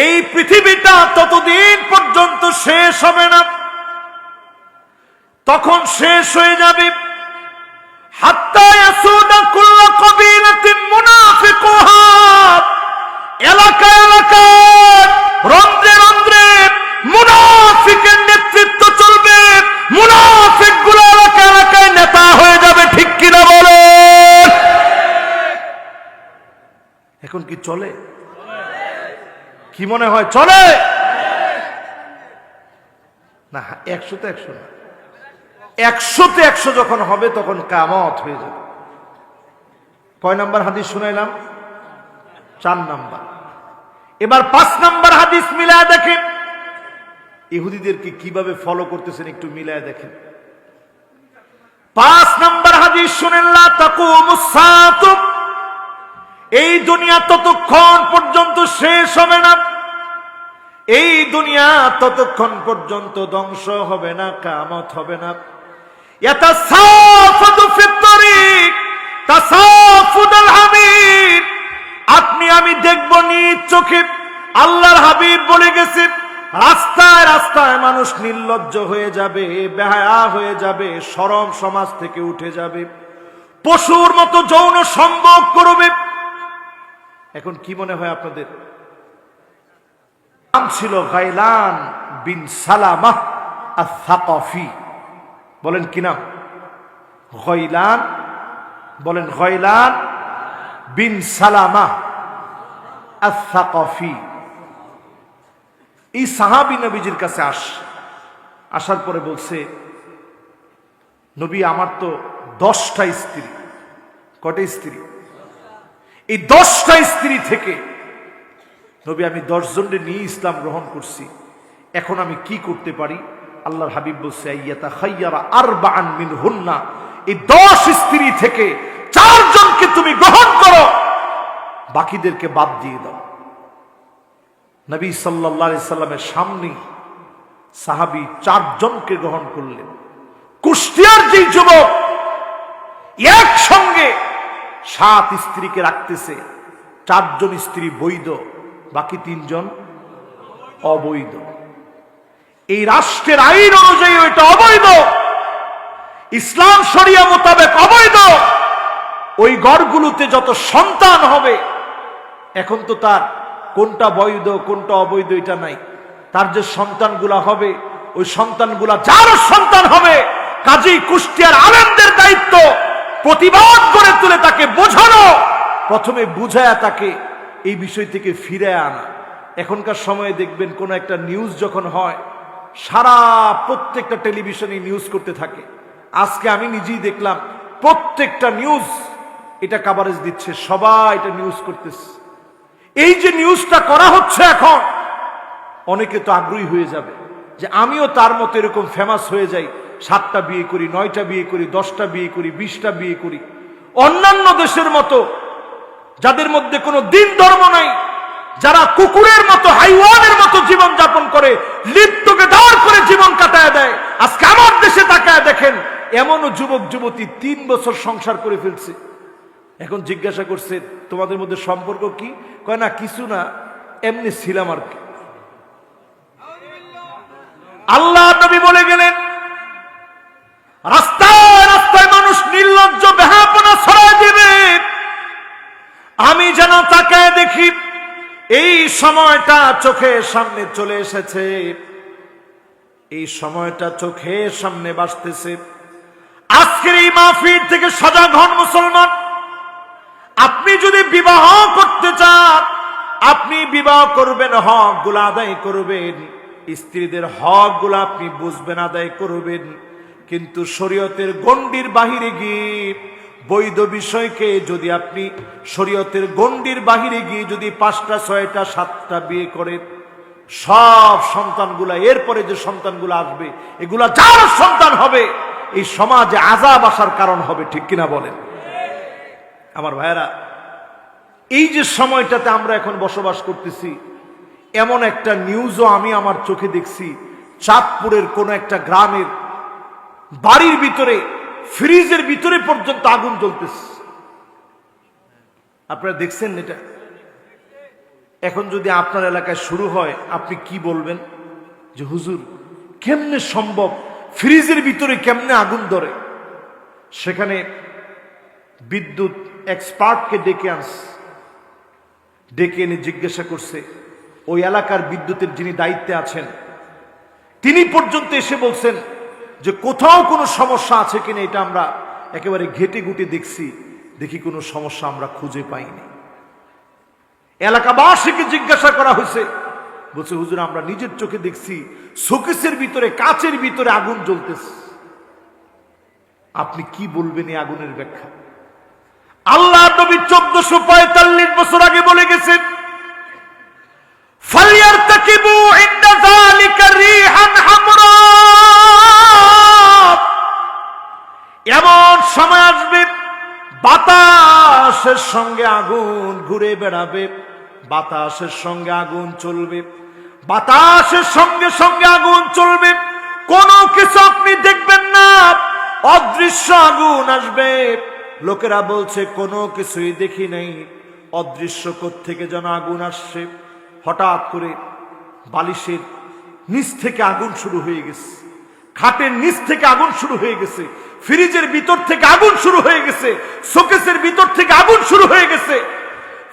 এই পৃথিবীটা ততদিন পর্যন্ত শেষ হবে না, তখন শেষ হয়ে যাবে, হাত্তা ইয়াসুদা কুল্লু কবিলাতিন মুনাফিকুহা, এলাকা এলাকায় রন্ধ্রে রন্ধ্রে মুনাফিকের নেতৃত্ব চলবে, মুনাফিকগুলো এলাকা এলাকায় নেতা হয়ে যাবে, ঠিক কিনা বলেন? এখন কি চলে? কি মনে হয় চলে? না, 100 তে 100 না, 100 তে 100 যখন হবে তখন কিয়ামত হয়ে যাবে। কয় নাম্বার হাদিস শুনাইলাম? 4 নাম্বার। এবার 5 নাম্বার হাদিস মিলায় দেখেন, ইহুদিদেরকে কিভাবে ফলো করতেছেন একটু মিলায় দেখেন। 5 নাম্বার হাদিস শুনেন, লা তাকুমুস সাআতু, এই দুনিয়া ততক্ষণ পর্যন্ত শেষ হবে না, এই দুনিয়া ততক্ষণ পর্যন্ত ধ্বংস হবে না, কিয়ামত হবে না। ইয়াতাসাফাদু ফিত তারিক তাসাফুদাল হামির, আপনি আমি দেখব নিজ চোখে, আল্লাহর হাবিব বলে গেছে, রাস্তায় রাস্তায় মানুষ নির্লজ্জ হয়ে যাবে, বেহায়া হয়ে যাবে, শরম সমাজ থেকে উঠে যাবে, পশুর মতো যৌন সম্ভোগ করবে। এখন কি মনে হয় আপনাদের? নাম ছিল গাইলান বিন সালামাহ আস-সাকাফি, বলেন কি নাম? গাইলান, বলেন গাইলান বিন সালামাহ আস-সাকাফি। এই সাহাবী নবীজির কাছে আসার পরে বলছে, নবী আমার তো 10টা স্ত্রী। কয়টা স্ত্রী? এই 10টা স্ত্রী থেকে নবী আমি 10 জনকে নিয়ে ইসলাম গ্রহণ করছি, এখন আমি কি করতে পারি? আল্লাহর হাবিব বলছে, আইয়াতা খাইয়ারা আরবাআন মিনহুন্না, এই 10 স্ত্রী থেকে 4 জনকে তুমি গ্রহণ করো, বাকিদেরকে বাদ দিয়ে দাও। নবী সাল্লাল্লাহু আলাইহি সাল্লামের সামনে সাহাবী 4 জনকে গ্রহণ করলেন। কুষ্টিয়ার যে যুবক একসঙ্গে 7 স্ত্রীকে রাখতেছে, 4 জন স্ত্রী বৈধ, বাকি 3 জন অবৈধ। এই রাষ্ট্রের আইন অনুযায়ী ওইটা অবৈধ, ইসলাম শরিয়া মোতাবেক অবৈধ। ওই ঘরগুলোতে যত সন্তান হবে, এখন তো তার কোনটা বৈধ কোনটা অবৈধ এটা নাই, তার যে সন্তানগুলা হবে ওই সন্তানগুলা যার সন্তান হবে, কাজেই কুষ্টিয়ার আলেমদের দায়িত্ব প্রতিবাদ করে তুলে তাকে বোঝানো, প্রথমে বুঝায়া তাকে এই বিষয় থেকে ফিরে আনা। এখনকার সময়ে দেখবেন কোন একটা নিউজ যখন হয়, সারা প্রত্যেকটা টেলিভিশনে নিউজ করতে থাকে। আজকে আমি নিজেই দেখলাম প্রত্যেকটা নিউজ এটা কভারেজ দিচ্ছে, সবাই এটা নিউজ করতেছে। এই যে নিউজটা করা হচ্ছে এখন, অনেকে তো আগ্রহী হয়ে যাবে যে আমিও তার মতো এরকম ফেমাস হয়ে যাই, 7টা বিয়ে করি, 9টা বিয়ে করি, 10টা বিয়ে করি, 20টা বিয়ে করি। অন্যান্য দেশের মতো যাদের মধ্যে কোনো দিন ধর্ম নাই, যারা কুকুরের মতো হাইওয়ানের মতো জীবন যাপন করে, লিপ্তকে দাঁড় করে জীবন কাটায় দেয়। আজকে আমার দেশে তাকায় দেখেন, এমনও যুবক যুবতী 3 বছর সংসার করে ফেলছে। এখন জিজ্ঞাসা করছে তোমাদের মধ্যে সম্পর্ক কি? কয় না কিছু না, এমনি ছিলাম আর কি। আল্লাহ নবী বলে গেলেন, রাস্তায় রাস্তায় মানুষ নির্লজ্জ বেহাপনা ছড়ায় দিবে, আমি যেন তাকায় দেখি এই সময়টা চোখের সামনে চলে এসেছে, এই সময়টা চোখের সামনে বাসতেছে। আজকের এই মাহফিল থেকে সজাগ হন মুসলমান। আপনি যদি বিবাহ করতে চান, আপনি বিবাহ করবেন, হক গুলা আদায় করবেন, স্ত্রীদের হক গুলা আপনি বুঝবেন, আদায় করবেন। কিন্তু শরীয়তের গণ্ডির বাহিরে গিয়ে বৈধ বিষয়কে যদি আপনি শরীয়তের গণ্ডির বাহিরে গিয়ে যদি 5টা 6টা 7টা বিয়ে করেন, সব সন্তানগুলা এরপরে যে সন্তানগুলো আসবে এগুলা যার সন্তান হবে, এই সমাজে আযাব আসার কারণ হবে। ঠিক কিনা বলেন আমার ভাইয়েরা? এই যে সময়টাতে আমরা এখন বসবাস করতেছি, এমন একটা নিউজও আমি আমার চোখে দেখছি। চাঁদপুরের কোন একটা গ্রামের বাড়ির ভিতরে ফ্রিজের ভিতরে পর্যন্ত আগুন জ্বলতেছে। আপনারা দেখছেন এটা? এখন যদি আপনার এলাকায় শুরু হয়, আপনি কি বলবেন? যে হুজুর কেমনে সম্ভব, ফ্রিজের ভিতরে কেমনে আগুন ধরে? সেখানে বিদ্যুৎ এক্সপার্টকে ডেকে আনছে, ডেকে এনে জিজ্ঞাসা করছে, ওই এলাকার বিদ্যুতের যিনি দায়িত্বে আছেন তিনি পর্যন্ত এসে বলছেন যে কোথাও কোনো সমস্যা আছে কিনা, এটা আমরা একেবারে ঘেটে ঘুটে দেখছি, দেখি কোনো সমস্যা আমরা খুঁজে পাইনি। এলাকাবাসীকে জিজ্ঞাসা করা হয়েছে, বলছে হুজুর আমরা নিজের চোখে দেখছি শোকেসের ভিতরে, কাচের ভিতরে আগুন জ্বলতেছে। আপনি কি বলবেন এই আগুনের ব্যাখ্যা? আল্লাহ নবী 1445 বছর আগে বলে গেছেন, ফালিয়ারতাকিবু ইনদা যালিকা রিহান হামরা, এমন সময় আসবে বাতাসের সঙ্গে আগুন ঘুরে বেড়াবে, বাতাসের সঙ্গে আগুন চলবে, বাতাসের সঙ্গে সঙ্গে আগুন চলবে, কোনো কিছু আপনি দেখবেন না, অদৃশ্য আগুন আসবে। লোকেরা বলছে কোনো কিছুই দেখি নাই, অদৃশ্য কোত্থেকে যেন আগুন আসছে। হঠাৎ করে বালিশের নিচ থেকে আগুন শুরু হয়ে গেছে, খাটের নিচ থেকে আগুন শুরু হয়ে গেছে, ফ্রিজের ভিতর থেকে আগুন শুরু হয়ে গেছে, শোকেসের ভিতর থেকে আগুন শুরু হয়ে গেছে।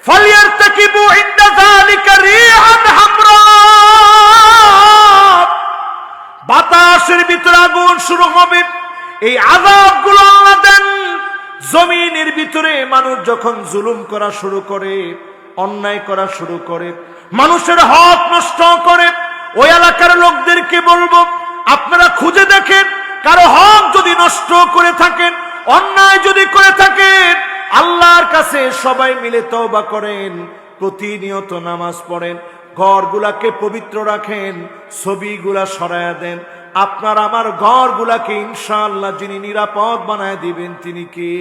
ফালিয়ারতাকিবু ইনদা যালিকা রিহান হামরা, বাতাসের ভিতরে আগুন শুরু হবে। এই আযাবগুলো আল্লাহ দেন জমিনের ভিতরে। মানুষ যখন জুলুম করা শুরু করে, অন্যায় করা শুরু করে, মানুষের হক নষ্ট করে, ওই এলাকার লোকদেরকে বলবো আপনারা খুঁজে দেখেন, কারো হক যদি নষ্ট করে থাকেন, অন্যায় যদি করে থাকেন, আল্লাহর কাছে সবাই মিলে তওবা করেন, প্রতিনিয়ত নামাজ পড়েন, ঘরগুলাকে পবিত্র রাখেন, ছবিগুলা সরায়া দেন। আপনার আমার ঘরগুলাকে ইনশাআল্লাহ যিনি নিরাপদ বানায় দিবেন তিনি কে?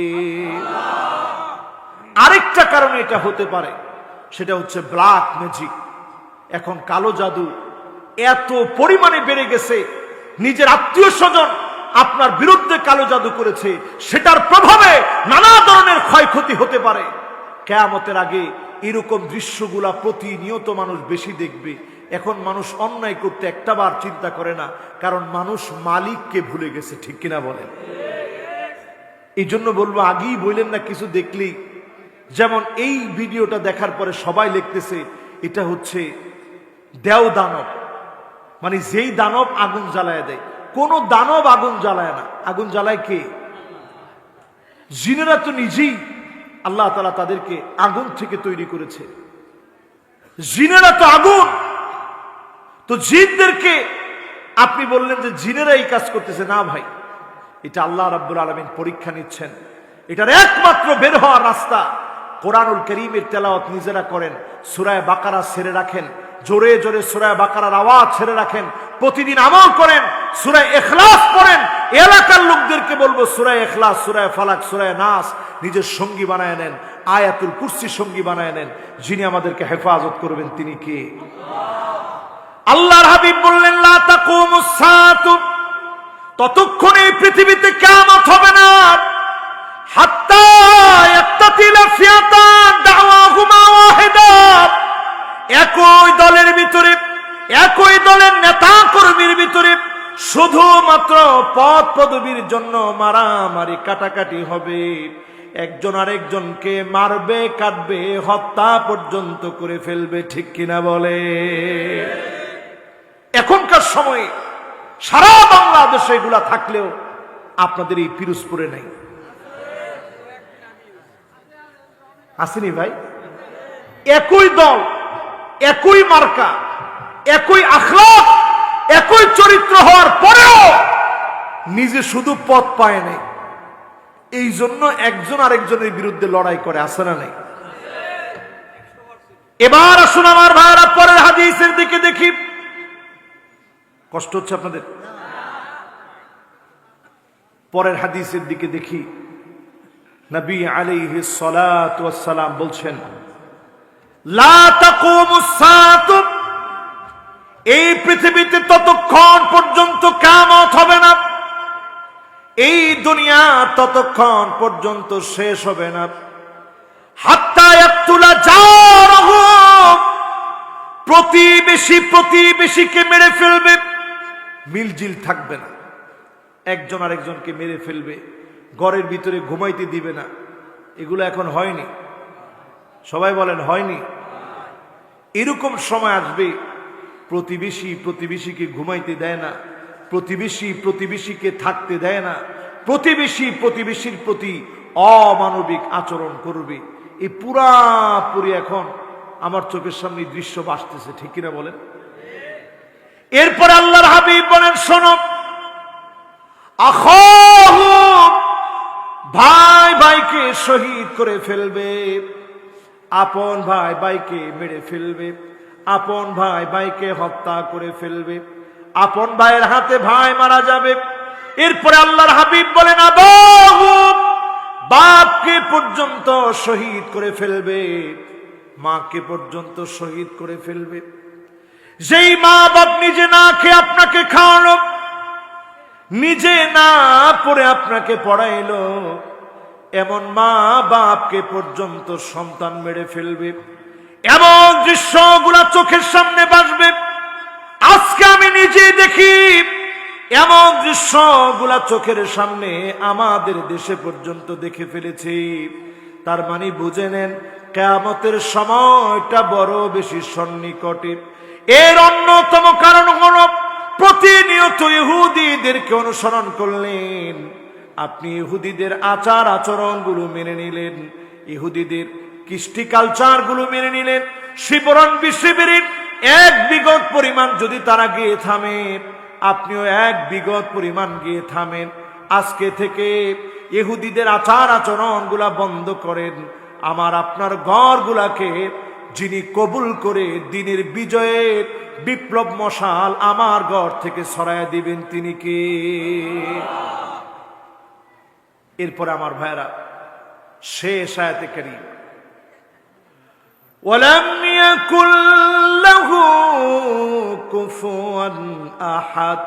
আরেকটা কারণে এটা হতে পারে, সেটা হচ্ছে ব্ল্যাক ম্যাজিক। এখন কালো জাদু এত পরিমাণে বেড়ে গেছে, নিজের আত্মীয় স্বজন আপনার বিরুদ্ধে কালো জাদু করেছে, সেটার প্রভাবে নানা ধরনের ক্ষয়ক্ষতি হতে পারে। কিয়ামতের আগে এরকম দৃশ্যগুলা প্রতিনিয়ত মানুষ বেশি দেখবে। এখন মানুষ অন্যায় করতে একটাবার চিন্তা করে না, কারণ মানুষ মালিককে ভুলে গেছে। ঠিক কিনা বলেন? এই জন্য বলবো, আগেই বললেন না কিছু দেখলেই, যেমন এই ভিডিওটা দেখার পরে সবাই লিখতেছে এটা হচ্ছে দেও দানব, মানে যেই দানব আগুন জ্বালায় দেয়। কোন দানব আগুন জ্বালায় না, আগুন জ্বালায় কে? জিনেরা তো নিজেই আল্লাহ তাআলা তাদেরকে আগুন থেকে তৈরি করেছে। জিনেরা তো আগুন, তো জিনদেরকে আপনি বললেন যে জিনেরা এই কাজ করতেছে। না ভাই, এটা আল্লাহ রাব্বুল আলামিন পরীক্ষা নিচ্ছেন। এটার একমাত্র বের হওয়ার রাস্তা কোরআনুল কারীমের তেলাওয়াত নিজেরা করেন, সূরা বাকারা ছেড়ে রাখেন, জোরে জোরে সূরা বাকারার আওয়াজ ছেড়ে রাখেন, প্রতিদিন আমল করেন, সূরা ইখলাস পড়েন। এলাকার লোকদেরকে বলবো সূরা ইখলাস, সূরা ফালাক, সূরা নাস নিজের সঙ্গী বানায় নেন। আয়াতুল কুরসি সঙ্গী বানায় নেন। যিনি আমাদেরকে হেফাজত করবেন তিনি কে? আল্লাহর হাবিব বললেন, লা তাকুমুস সাআতু, ততক্ষণ এই পৃথিবীতে কিয়ামত হবে না, হাত্তা ইয়াক্তাতিলা ফিয়াতান দাওয়াহুমা ওয়াহিদা, একই দলের ভিতরে, একই দলের নেতা কর্মীর ভিতরে শুধুমাত্র পদ পদবীর জন্য মারামারি কাটাকাটি হবে। একজন আরেকজনকে মারবে, কাটবে, হত্যা পর্যন্ত করে ফেলবে। ঠিক কিনা বলে? এখনকার সময়ে সারা বাংলাদেশে এগুলা থাকলেও আপনাদের এই পিরোজপুরে নেই। আসেনি ভাই? একই দল, একই মার্কা, একই আখলাক, একই চরিত্র হওয়ার পরেও নিজে শুধু পদ পায় নাই, এই জন্য একজন আরেকজনের বিরুদ্ধে লড়াই করে। আসে না নাই? এবার আসুন আমার ভাইরা পরের হাদিসের দিকে দেখি। কষ্ট হচ্ছে আপনাদের? পরের হাদিসের দিকে দেখি। নবী আলাইহিস সালাতু ওয়াস সালাম বলছেন, লা তাকুমুস সাআতু, এই পৃথিবীতে ততক্ষণ পর্যন্ত কিয়ামত হবে না, এই দুনিয়া ততক্ষণ পর্যন্ত শেষ হবে না, হাত্তা ইয়াকতুলা জারহু, প্রতিবেশী প্রতিবেশীকে মেরে ফেলবে, মিলজিল থাকবে না, একজন আরেকজনকে মেরে ফেলবে, ঘরের ভিতরে ঘুমাইতে দিবে না। এগুলো এখন হয়নি? সবাই বলেন হয়নি? এরকম সময় আসবে প্রতিবেশী প্রতিবেশীকে ঘুমাইতে দেয় না, প্রতিবেশী প্রতিবেশীকে থাকতে দেয় না, প্রতিবেশী প্রতিবেশীর প্রতি অমানবিক আচরণ করবে। এই পুরাপুরি এখন আমার চোখের সামনে দৃশ্য ভাসতেছে। ঠিক কিনা বলেন? এরপরে আল্লাহর হাবিব বলেন, শোনো, আখাহু, ভাই ভাইকে শহীদ করে ফেলবে, আপন ভাই ভাইকে মেরে ফেলবে, আপন ভাই ভাইকে হত্যা করে ফেলবে, আপন ভাইয়ের হাতে ভাই মারা যাবে। এরপরে আল্লাহর হাবিব বলেন, আবাহু, বাপকে পর্যন্ত শহীদ করে ফেলবে, মাকে পর্যন্ত শহীদ করে ফেলবে। যেই মা বাপ নিজে না খেয়ে আপনাকে খাওয়ালো, নিজে না পড়ে আপনাকে পড়াইলো, এমন মা বাপকে পর্যন্ত সন্তান মেরে ফেলবে। এমন দৃশ্যগুলা চোখের সামনে ভাসবে। আজকে আমি নিজে দেখি এমন দৃশ্যগুলা চোখের সামনে আমাদের দেশে পর্যন্ত দেখে ফেলেছি। তার মানে বুঝে নেন, কিয়ামতের সময়টা বড় বেশি সন্নিকটে। এর অন্যতম কারণ হল প্রতিনিয়ত ইহুদিদেরকে অনুসরণ করলেন আপনি, ইহুদিদের আচার আচরণগুলো মেনে নিলেন, ইহুদিদের কৃষ্টি কালচারগুলো মেনে নিলেন। শিবরণ বিশ্ববিরির এক বিগত পরিমাণ যদি তারা গিয়ে থামে, আপনিও এক বিগত পরিমাণ গিয়ে থামেন। আজকে থেকে ইহুদিদের আচার আচরণগুলা বন্ধ করেন। আমার আপনার ঘরগুলাকে যিনি কবুল করে দিনের বিজয়ের বিপ্লব মশাল আমার ঘর থেকে ছড়ায় দিবেন তিনি কে? এরপরে আমার ভাইরা শেষ আয়াতে কারীম, ওয়ালাম ইয়াকুল লাহু কুফুয়ান আহাদ,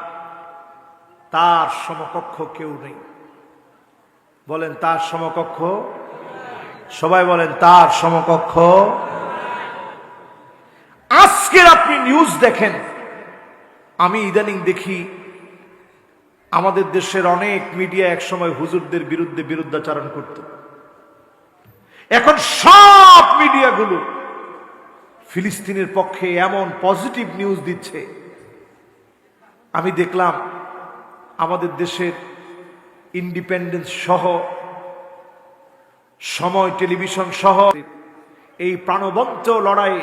তার সমকক্ষ কেউ নেই। বলেন তার সমকক্ষ, সবাই বলেন তার সমকক্ষ। আজকের আপনি নিউজ দেখেন, আমি ইদানিং দেখি আমাদের দেশের অনেক মিডিয়া একসময় হুজুরদের বিরুদ্ধে বিরুদ্ধাচারণ করত, এখন সব মিডিয়াগুলো ফিলিস্তিনের পক্ষে এমন পজিটিভ নিউজ দিচ্ছে। আমি দেখলাম আমাদের দেশের ইন্ডিপেন্ডেন্স সহ, সময় টেলিভিশন সহ এই প্রাণবন্ত লড়াই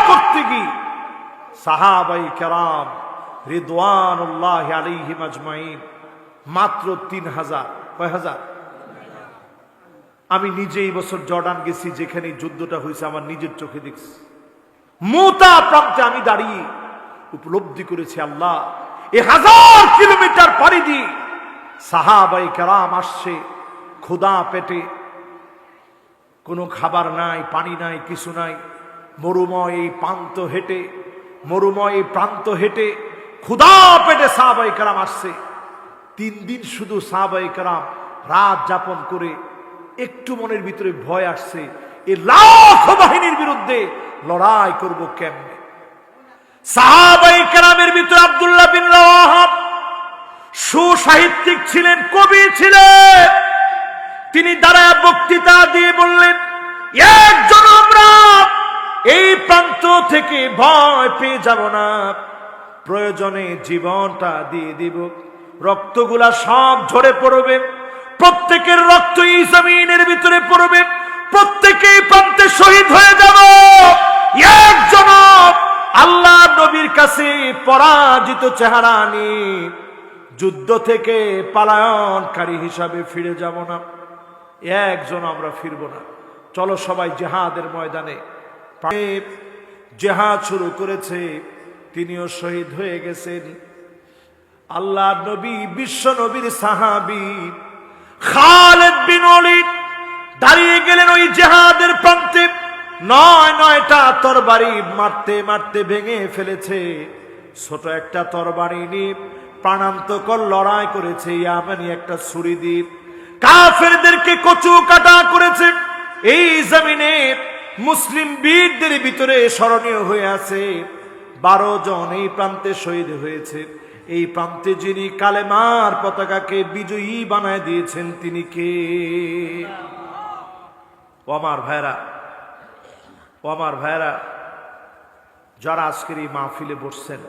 করতে গিয়ে সাহাবাই কেরাম রিদওয়ানুল্লাহি আলাইহিম আজমাইন মাত্র 3000, কয় হাজার? আমি নিজে এই বছর জর্ডান গেছি, যেখানে যুদ্ধটা হয়েছে আমার নিজের চোখে দেখছি। মুতা প্রান্তে আমি দাঁড়িয়ে উপলব্ধি করেছি, আল্লাহ, 1000 কিলোমিটার পাড়ি দিয়ে সাহাবাই কেরাম আসছে ক্ষুধা পেটে, কোনো খাবার নাই, পানি নাই, কিছু নাই। মরুময় এই প্রান্ত হেঁটে ক্ষুধা পেটে সাহাবায়ে কেরাম আসছে। 3 দিন শুধু সাহাবায়ে কেরাম রাত যাপন করে একটু মনের ভিতরে ভয় আসছে, এই লাখ বাহিনীর বিরুদ্ধে লড়াই করব কেমনে। সাহাবায়ে কেরামের ভিতরে আব্দুল্লাহ বিন রাওয়াহা সুসাহিত্যিক ছিলেন, কবি ছিলেন। তিনি দাঁড়ায় বক্তৃতা দিয়ে বললেন, একজন আমরা এই প্রান্ত থেকে ভয় পেয়ে যাব না, প্রয়োজনে জীবনটা দিয়ে দিব, রক্তগুলা সব ঝরে পড়বে, প্রত্যেকের রক্ত এই জমিনের ভিতরে পড়বে, প্রত্যেকেই প্রান্তে শহীদ হয়ে যাব, একজন আল্লাহ নবীর কাছে পরাজিত চেহারা নিয়ে যুদ্ধ থেকে পালায়নকারী হিসাবে ফিরে যাব না, একজন আমরা ফিরব না। চলো সবাই জিহাদের ময়দানে। জিহাদ শুরু করেছে, তিনিও শহীদ হয়ে গেছেন। আল্লাহ নবী, বিশ্ব নবীর সাহাবী খালিদ বিন ওলীদ দাঁড়িয়ে গেলেন ওই জিহাদের প্রান্তে। 9টা তরবারি মারতে মারতে ভেঙে ফেলেছে। ছোট একটা তরবারি নিয়ে প্রাণান্তকর লড়াই করেছে ইয়ামানি একটা ছুরি দিয়ে, কাফেরদেরকে কচু কাটা করেছে। এই জমিনে মুসলিম বীরদের ভিতরে স্মরণীয় হয়ে আছে 12 জন এই প্রান্তে শহীদ হয়েছে। এই প্রান্তে যিনি কালেমার পতাকাকে বিজয়ী বানায় দিয়েছেন তিনি কে? ও আমার ভাইরা, যারা আজকের এই মাহফিলে বসছেন,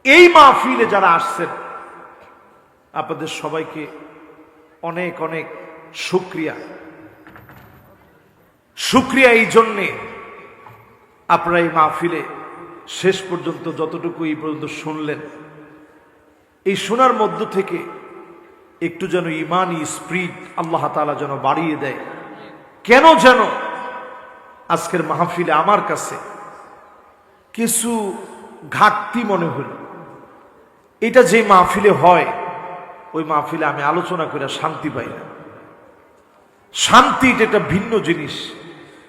এই মাহফিলে যারা আসছেন, আপনাদের সবাইকে অনেক অনেক শুকরিয়া এই জন্যে আপনারা এই মাহফিলে শেষ পর্যন্ত যতটুকু এই পর্যন্ত শুনলেন, এই শোনার মধ্য থেকে একটু যেন ইমানি স্পিরিট আল্লাহ তাআলা যেন বাড়িয়ে দেয়। কেন যেন আজকের মাহফিলে আমার কাছে কিছু ঘাটতি মনে হল। এটা যে মাহফিলে হয়, ওই মাহফিলে আমি আলোচনা করে শান্তি পাই না। শান্তি এটা একটা ভিন্ন জিনিস।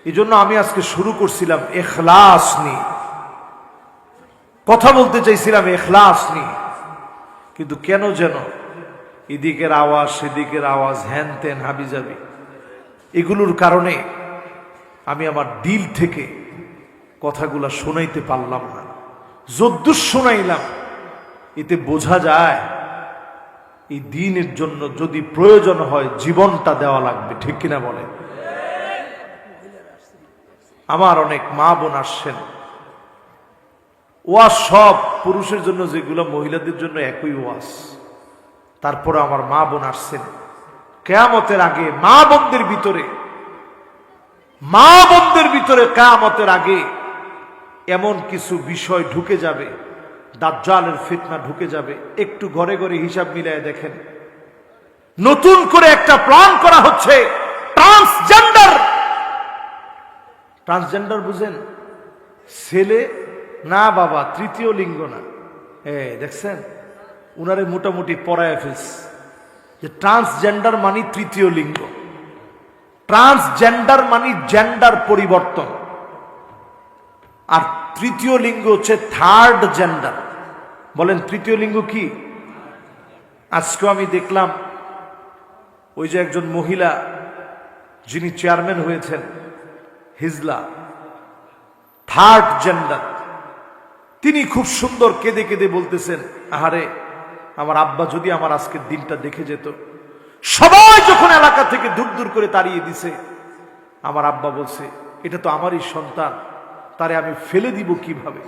এই জন্য আমি আজকে শুরু করছিলাম ইখলাস নিয়ে, কথা বলতে চাইছিলাম ইখলাস নিয়ে, কিন্তু কেন যেন এদিকের আওয়াজ সেদিকের আওয়াজ, হ্যান ত্যান হাবিজাবি, এগুলোর কারণে আমি আমার দিল থেকে কথাগুলা শোনাইতে পারলাম না। যদ্দূর শোনাইলাম, এতে বোঝা যায় এই দ্বীনের জন্য যদি প্রয়োজন হয় জীবনটা দেওয়া লাগবে, ঠিক কিনা বলে? আমার অনেক মা বোন আসছেন, ওয়াজ সব পুরুষের জন্য যেগুলো মহিলাদের জন্য একই ওয়াজ, তারপরে আমার মা বোন আসছেন। কিয়ামতের আগে মা বোনদের ভিতরে কিয়ামতের আগে এমন কিছু বিষয় ঢুকে যাবে, দাজ্জালের ফিতনা ঢুকে যাবে। একটু ঘরে ঘরে হিসাব মিলায় দেখেন, নতুন করে একটা প্ল্যান করা হচ্ছে ট্রান্সজেন্ডার বুঝেন? ছেলে না বাবা, তৃতীয় লিঙ্গ না। দেখছেন উনারে মোটামুটি পড়ায় ফেলছে যে ট্রান্সজেন্ডার মানে তৃতীয় লিঙ্গ, ট্রান্সজেন্ডার মানে জেন্ডার পরিবর্তন, আর তৃতীয় লিঙ্গ হচ্ছে থার্ড জেন্ডার। বলেন তৃতীয় লিঙ্গ কি? আজকে আমি দেখলাম ওই যে একজন মহিলা যিনি চেয়ারম্যান হয়েছেন হিজলা, থার্ড জেন্ডার, তিনি খুব সুন্দর কেঁদে কেঁদে বলতেছেন, আহারে আমার আব্বা যদি আমার আজকের দিনটা দেখে যেত। সবাই যখন এলাকা থেকে দূর দূর করে তাড়িয়ে দিছে, আমার আব্বা বলছে এটা তো আমারই সন্তান, তারে আমি ফেলে দিব কিভাবে?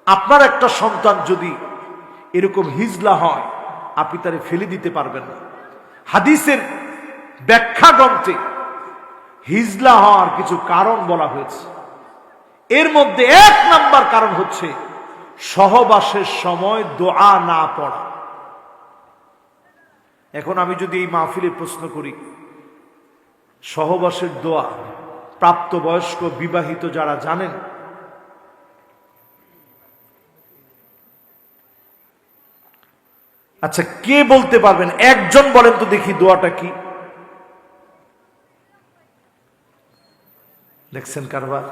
আপনার একটা সন্তান যদি এরকম হিজলা হয়, আপনি তারে ফেলে দিতে পারবেন না। হাদিসের ব্যাখ্যা গ্রন্থে হিজলা হওয়ার কিছু কারণ বলা হয়েছে। এর মধ্যে 1 নাম্বার কারণ হচ্ছে সহবাসের সময় দোয়া না পড়া। এখন আমি যদি এই মাহফিলে প্রশ্ন করি, সহবাসের দোয়া প্রাপ্তবয়স্ক বিবাহিত যারা জানেন, আচ্ছা কে বলতে পারবেন? একজন বলেন তো দেখি দোয়াটা কি? দেখছেন কারবার।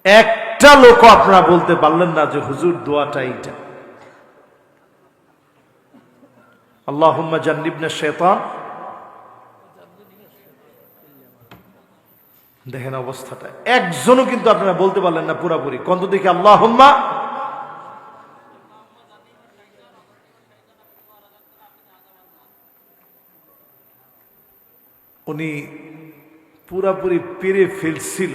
একটা লোক আপনারা বলতে পারলেন না যে হুজুর দোয়াটা এইটা, আল্লাহুম্মা জান্নিবনা শাইতান। দেখেন অবস্থাটা, একজনও কিন্তু আপনারা বলতে পারলেন না পুরাপুরি। কন্ত দেখি আল্লাহুম্মা। উনি পুরাপুরি পেরে ফেলছিল,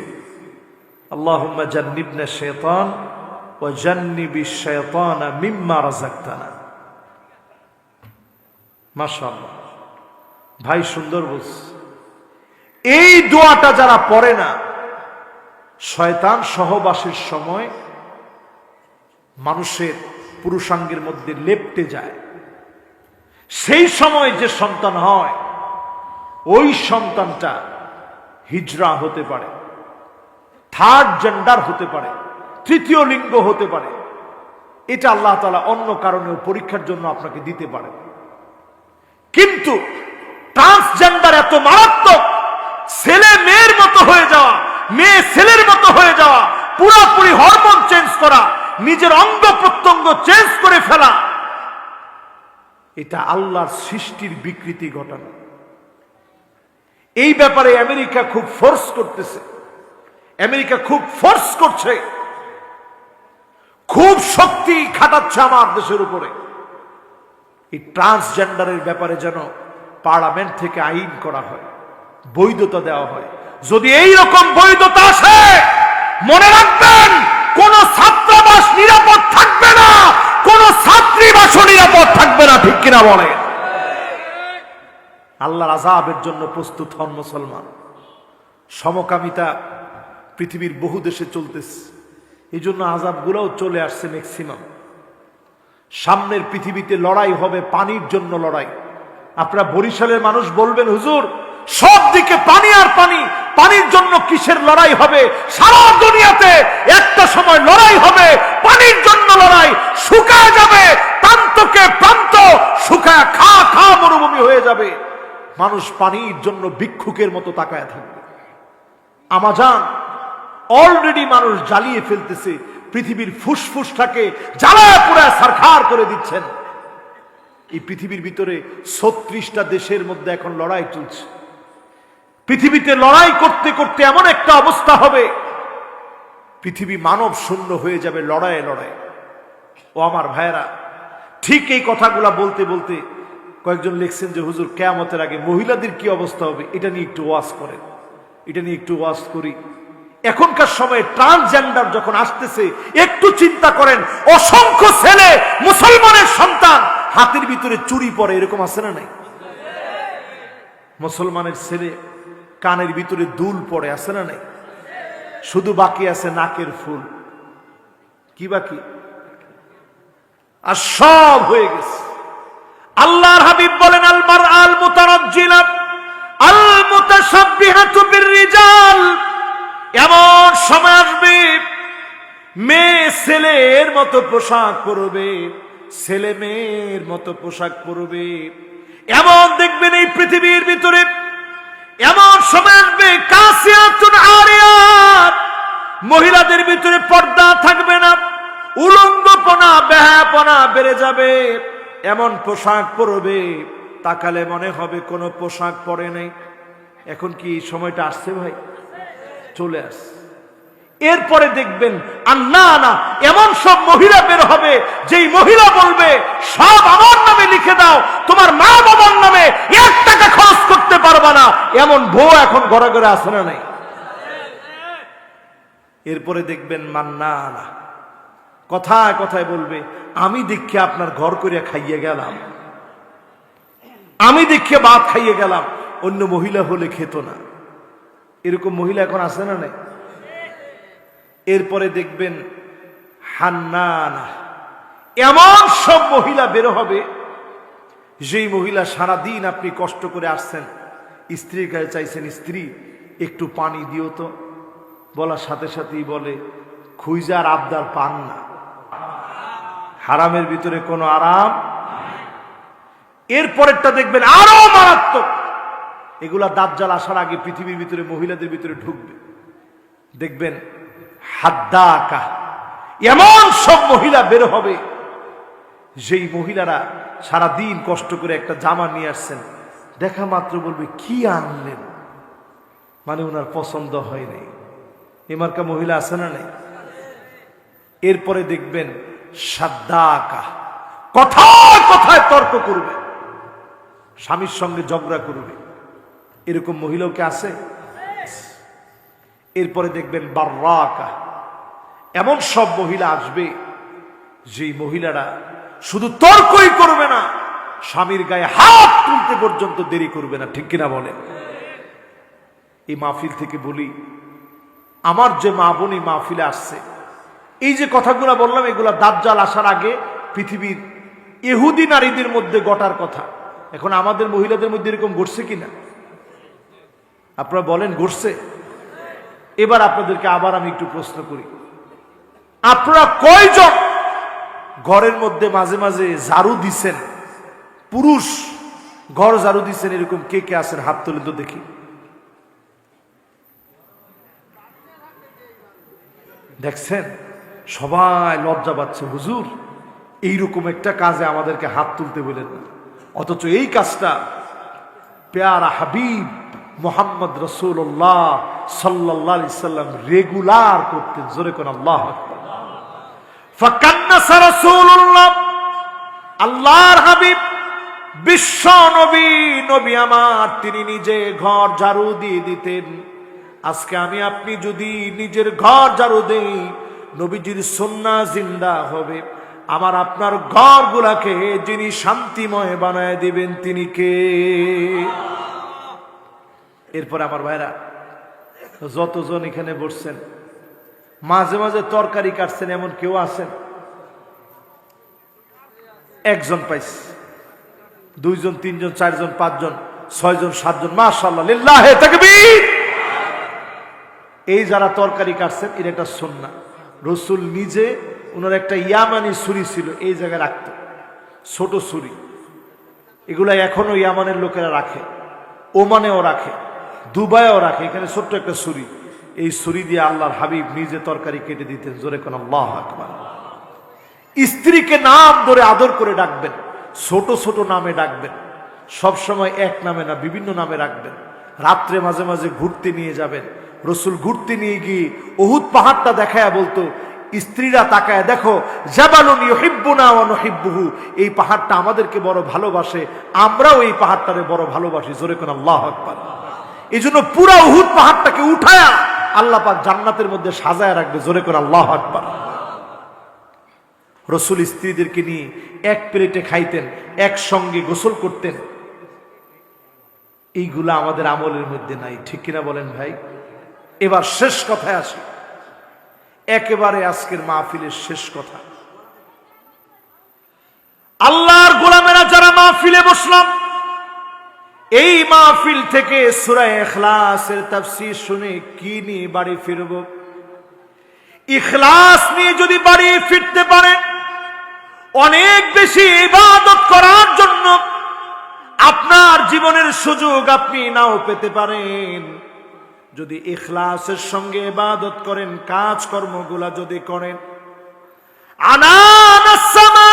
আল্লাহুম্মা জান্নিবনা শাইতান ওয়া জান্নিবিশ শাইতানা মিম্মা রাযাকতানা। মাশাআল্লাহ ভাই, সুন্দর বলছে। এই দোয়াটা যারা পড়ে না, শয়তান সহবাসের সময় মানুষের পুরুষাঙ্গের মধ্যে লেপ্টে যায়, সেই সময় যে সন্তান হয় ওই সন্তানটা হিজড়া হতে পারে, থার্ড জেন্ডার হতে পারে, তৃতীয় লিঙ্গ হতে পারে। এটা আল্লাহ তাআলা অন্য কারণেও পরীক্ষার জন্য আপনাকে দিতে পারে। কিন্তু ট্রান্সজেন্ডার এত মারাত্মক, ছেলে মেয়ের মতো হয়ে যাওয়া, মেয়ে ছেলের মতো হয়ে যাওয়া, পুরোপুরি হরমোন চেঞ্জ করা, নিজের অঙ্গ প্রত্যঙ্গ চেঞ্জ করে ফেলা, এটা আল্লাহর সৃষ্টির বিকৃতি ঘটানো। এই ব্যাপারে আমেরিকা খুব ফোর্স করতেছে, আমেরিকা খুব ফোর্স করছে, খুব শক্তি খাটাচ্ছে আমার দেশের উপরে। এই ট্রান্সজেন্ডারের ব্যাপারে যেন পার্লামেন্ট থেকে আইন করা হয়, বৈধতা দেওয়া হয়। যদি এই রকম বৈধতা আসে, মনে রাখবেন কোন ছাত্রাবাস নিরাপদ থাকবে না, কোন ছাত্রীবাসও নিরাপদ থাকবে না। ঠিক কিনা বলেন? আল্লাহর আযাবের জন্য প্রস্তুত হন মুসলমান। সমকামিতা পৃথিবীর বহু দেশে চলতেছে, এই জন্য আযাবগুলোও চলে আসছে ম্যাক্সিমাম। সামনের পৃথিবীতে লড়াই হবে পানির জন্য লড়াই। আপনারা বরিশালের মানুষ বলবেন, হুজুর সব দিকে পানি আর পানি, পানির জন্য কিসের লড়াই হবে? সারা দুনিয়াতে একটা সময় লড়াই হবে, পানির জন্য লড়াই। শুকায় যাবে, প্রান্তকে প্রান্ত শুকায় খা খা মরুভূমি হয়ে যাবে, মানুষ পানির জন্য ভিক্ষুকের মতো তাকায় থাকবে। আমাজান অলরেডি মানুষ জ্বালিয়ে ফেলতেছে, পৃথিবীর ফুসফুসটাকে জ্বালায় পুরায় ছারখার করে দিচ্ছেন। এই পৃথিবীর ভিতরে 36টা দেশের মধ্যে এখন লড়াই চলছে। পৃথিবীতে লড়াই করতে করতে এমন একটা অবস্থা হবে, পৃথিবী মানব শূন্য হয়ে যাবে লড়াইয়ে লড়াই। ও আমার ভাইয়েরা, ঠিক এই কথাগুলা বলতে বলতে কয়েকজন লিখছেন যে হুজুর কিয়ামতের আগে মহিলাদের কি অবস্থা হবে, এটা নিয়ে একটু ওয়াজ করেন। এটা নিয়ে একটু ওয়াজ করি। এখনকার সময়ে ট্রান্সজেন্ডার যখন আসতেছে, একটু চিন্তা করেন, অসংখ্য ছেলে মুসলমানের সন্তান হাতের ভিতরে চুরি পরে, এরকম আছে না নাই? মুসলমানের ছেলে কানের ভিতরে দুল পড়ে, আছে না নাই? শুধু বাকি আছে নাকের ফুল। কি বাকি? আর সব হয়ে গেছে। আল্লাহর হাবিব বলেন, আল মারআল মুতারাজ্জিলা আল মুতাশাব্বিহাতু বিররিজাল। এমন সময় আসবে মেয়ে ছেলের মতো পোশাক পরবে, ছেলে মেয়ের মতো পোশাক পরবে। এমন দেখবেন এই পৃথিবীর ভিতরে এমন সময় আসবে কাসিয়াতুন আরিয়াত, মহিলাদের ভিতরে পর্দা থাকবে না, উলঙ্গপনা বেহায়াপনা বেড়ে যাবে। এমন পোশাক পরবে তাকালে মনে হবে কোনো পোশাক পরে নাই। এখন কি সময়টা আসছে ভাই? চলে আস। এরপরে দেখবেন আন্নানা, এমন সব মহিলা বের হবে, যেই মহিলা বলবে সব আমার নামে লিখে দাও, তোমার মা বাবার নামে 1 টাকা খরচ করতে পারবা না। এমন বউ এখন ঘরে ঘরে আসে না নাই? এরপরে দেখবেন মান্নানা, কথায় কথায় বলবে আমি দেখে আপনার ঘর করিয়া খাইয়ে গেলাম, আমি দেখে ভাত খাইয়ে গেলাম, অন্য মহিলা হলে খেত না। এরকম মহিলা এখন আসে না নাই? এরপরে দেখবেন হান্নানা, এমন সব মহিলা বের হবে, যেই মহিলা সারাদিন আপনি কষ্ট করে আসছেন, স্ত্রীর কাছে চাইছেন, স্ত্রী একটু পানি দিও তো, বলার সাথে সাথেই বলে খুঁজার আবদার পান না। হারামের ভিতরে কোনো আরাম। এরপরেরটা দেখবেন আরো মারাত্মক, এগুলা দাজ্জাল আসার আগে পৃথিবীর ভিতরে মহিলাদের ভিতরে ঢুকবে। দেখবেন হাদ্দাকা, এমন সব মহিলা বের হবে যেই মহিলারা সারা দিন কষ্ট করে একটা জামা নিয়ে আসছেন, দেখা মাত্র বলবে কি আনলেন, মানে ওনার পছন্দ হয়নি। এ মার্কা মহিলা আছে না নেই? এরপরে দেখবেন সাদ্দাকা, কথায় কথায় তর্ক করবে, স্বামীর সঙ্গে ঝগড়া করবে, এরকম মহিলাও কি আছে? এরপরে দেখবেন বাররাকা, এমন সব মহিলা আসবে যেই মহিলারা শুধু তর্কই করবে না, স্বামীর গায়ে হাত তুলতে পর্যন্ত দেরি করবে না। ঠিক কিনা বলেন? এই মাহফিল থেকে বলি, আমার যে মা বোন এই মাহফিলে আসছে, এই যে কথাগুলো বললাম, এগুলা দাজ্জাল আসার আগে পৃথিবীর ইহুদি নারীদের মধ্যে ঘটার কথা। এখন আমাদের মহিলাদের মধ্যে এরকম ঘটছে কিনা আপনারা বলেন? ঘটছে। এবার আপনাদেরকে আবার আমি একটু প্রশ্ন করি, আপনারা কয়জন ঘরের মধ্যে মাঝে মাঝে ঝাড়ু দিছেন, পুরুষ ঘর ঝাড়ু দিছেন, এরকম কে কে আছেন? হাত তুলে তো দেখি। দেখছেন সবাই লজ্জা পাচ্ছে, হুজুর এইরকম একটা কাজে আমাদেরকে হাত তুলতে বলেন না, অথচ এই কাজটা প্যারা হাবিব মোহাম্মদ রাসূলুল্লাহ সাল্লাল্লাহু আলাইহি সাল্লাম রেগুলার করতেন। জোরে কোন আল্লাহু আকবার। ফাকান্নাসা রাসূলুল্লাহ, আল্লাহর হাবিব বিশ্ব নবী, নবী আমার, তিনি নিজে ঘর ঝাড়ু দিয়ে দিতেন। আজকে আমি আপনি যদি নিজের ঘর ঝাড়ু দেই, নবীজির সুন্নাহ জিন্দা হবে। আমার আপনার ঘরগুলাকে যিনি শান্তিময় বানায় দিবেন তিনি কে? এরপর আমার ভাইরা, যতজন এখানে বসছেন, মাঝে মাঝে তরকারি কাটছেন, এমন কেউ আছেন? একজন পাইছে, দুইজন, তিনজন, চারজন, পাঁচজন, ছয়জন, সাতজন, মাশাআল্লাহ, লিল্লাহে তাকবীর। এই যারা তরকারি কাটছেন, এর একটা সুন্নাহ। রসুল নিজে, ওনার একটা ইয়ামানি ছুরি ছিল, এই জায়গায় রাখত, ছোট ছুরি। এগুলা এখনো ইয়ামানের লোকেরা রাখে, ওমানেও রাখে, দুবাইও রাখে। এখানে ছোট্ট একটা ছুরি, এই ছুরি দিয়ে আল্লাহর হাবিব নিজে তরকারি কেটে দিতেন। জোরে কোন আল্লাহু আকবার। স্ত্রীকে নাম ধরে আদর করে ডাকবেন, ছোট ছোট নামে ডাকবেন, সব সময় এক নামে না, বিভিন্ন নামে রাখবেন। রাত্রে মাঝে মাঝে ঘুরতে নিয়ে যাবেন। রসুল ঘুরতে নিয়ে গিয়ে উহুদ পাহাড়টা দেখায়া বলতো, স্ত্রীরা তাকায় দেখো, জাবালুন ইউহিব্বুনা ওয়া নুহিব্বুহু, এই পাহাড়টা আমাদেরকে বড় ভালোবাসে, আমরাও এই পাহাড়টারে বড় ভালোবাসি। জোরে কোন আল্লাহু আকবার। এই জন্য পুরা উহুদ পাহাড়টাকে উঠায়া আল্লাহ পাক জান্নাতের মধ্যে সাজায় রাখবে। জোরে কোন আল্লাহু আকবার। রসুল স্ত্রীদেরকে নিয়ে এক প্লেটে খাইতেন, একসঙ্গে গোসল করতেন। এইগুলা আমাদের আমলের মধ্যে নাই। ঠিক কিনা বলেন ভাই? এবার শেষ কথায় আসি, একেবারে আজকের মাহফিলের শেষ কথা। আল্লাহর গোলামেরা যারা মাহফিলে বসলাম, এই মাহফিল থেকে সূরা ইখলাসের তাফসীর শুনে কি নিয়ে বাড়ি ফিরব? ইখলাস নিয়ে যদি বাড়ি ফিরতে পারেন, অনেক বেশি ইবাদত করার জন্য আপনার জীবনের সুযোগ আপনি নাও পেতে পারেন। যদি ইখলাসের সঙ্গে ইবাদত করেন, কাজ কর্মগুলা যদি করেন, আনানাস সামা,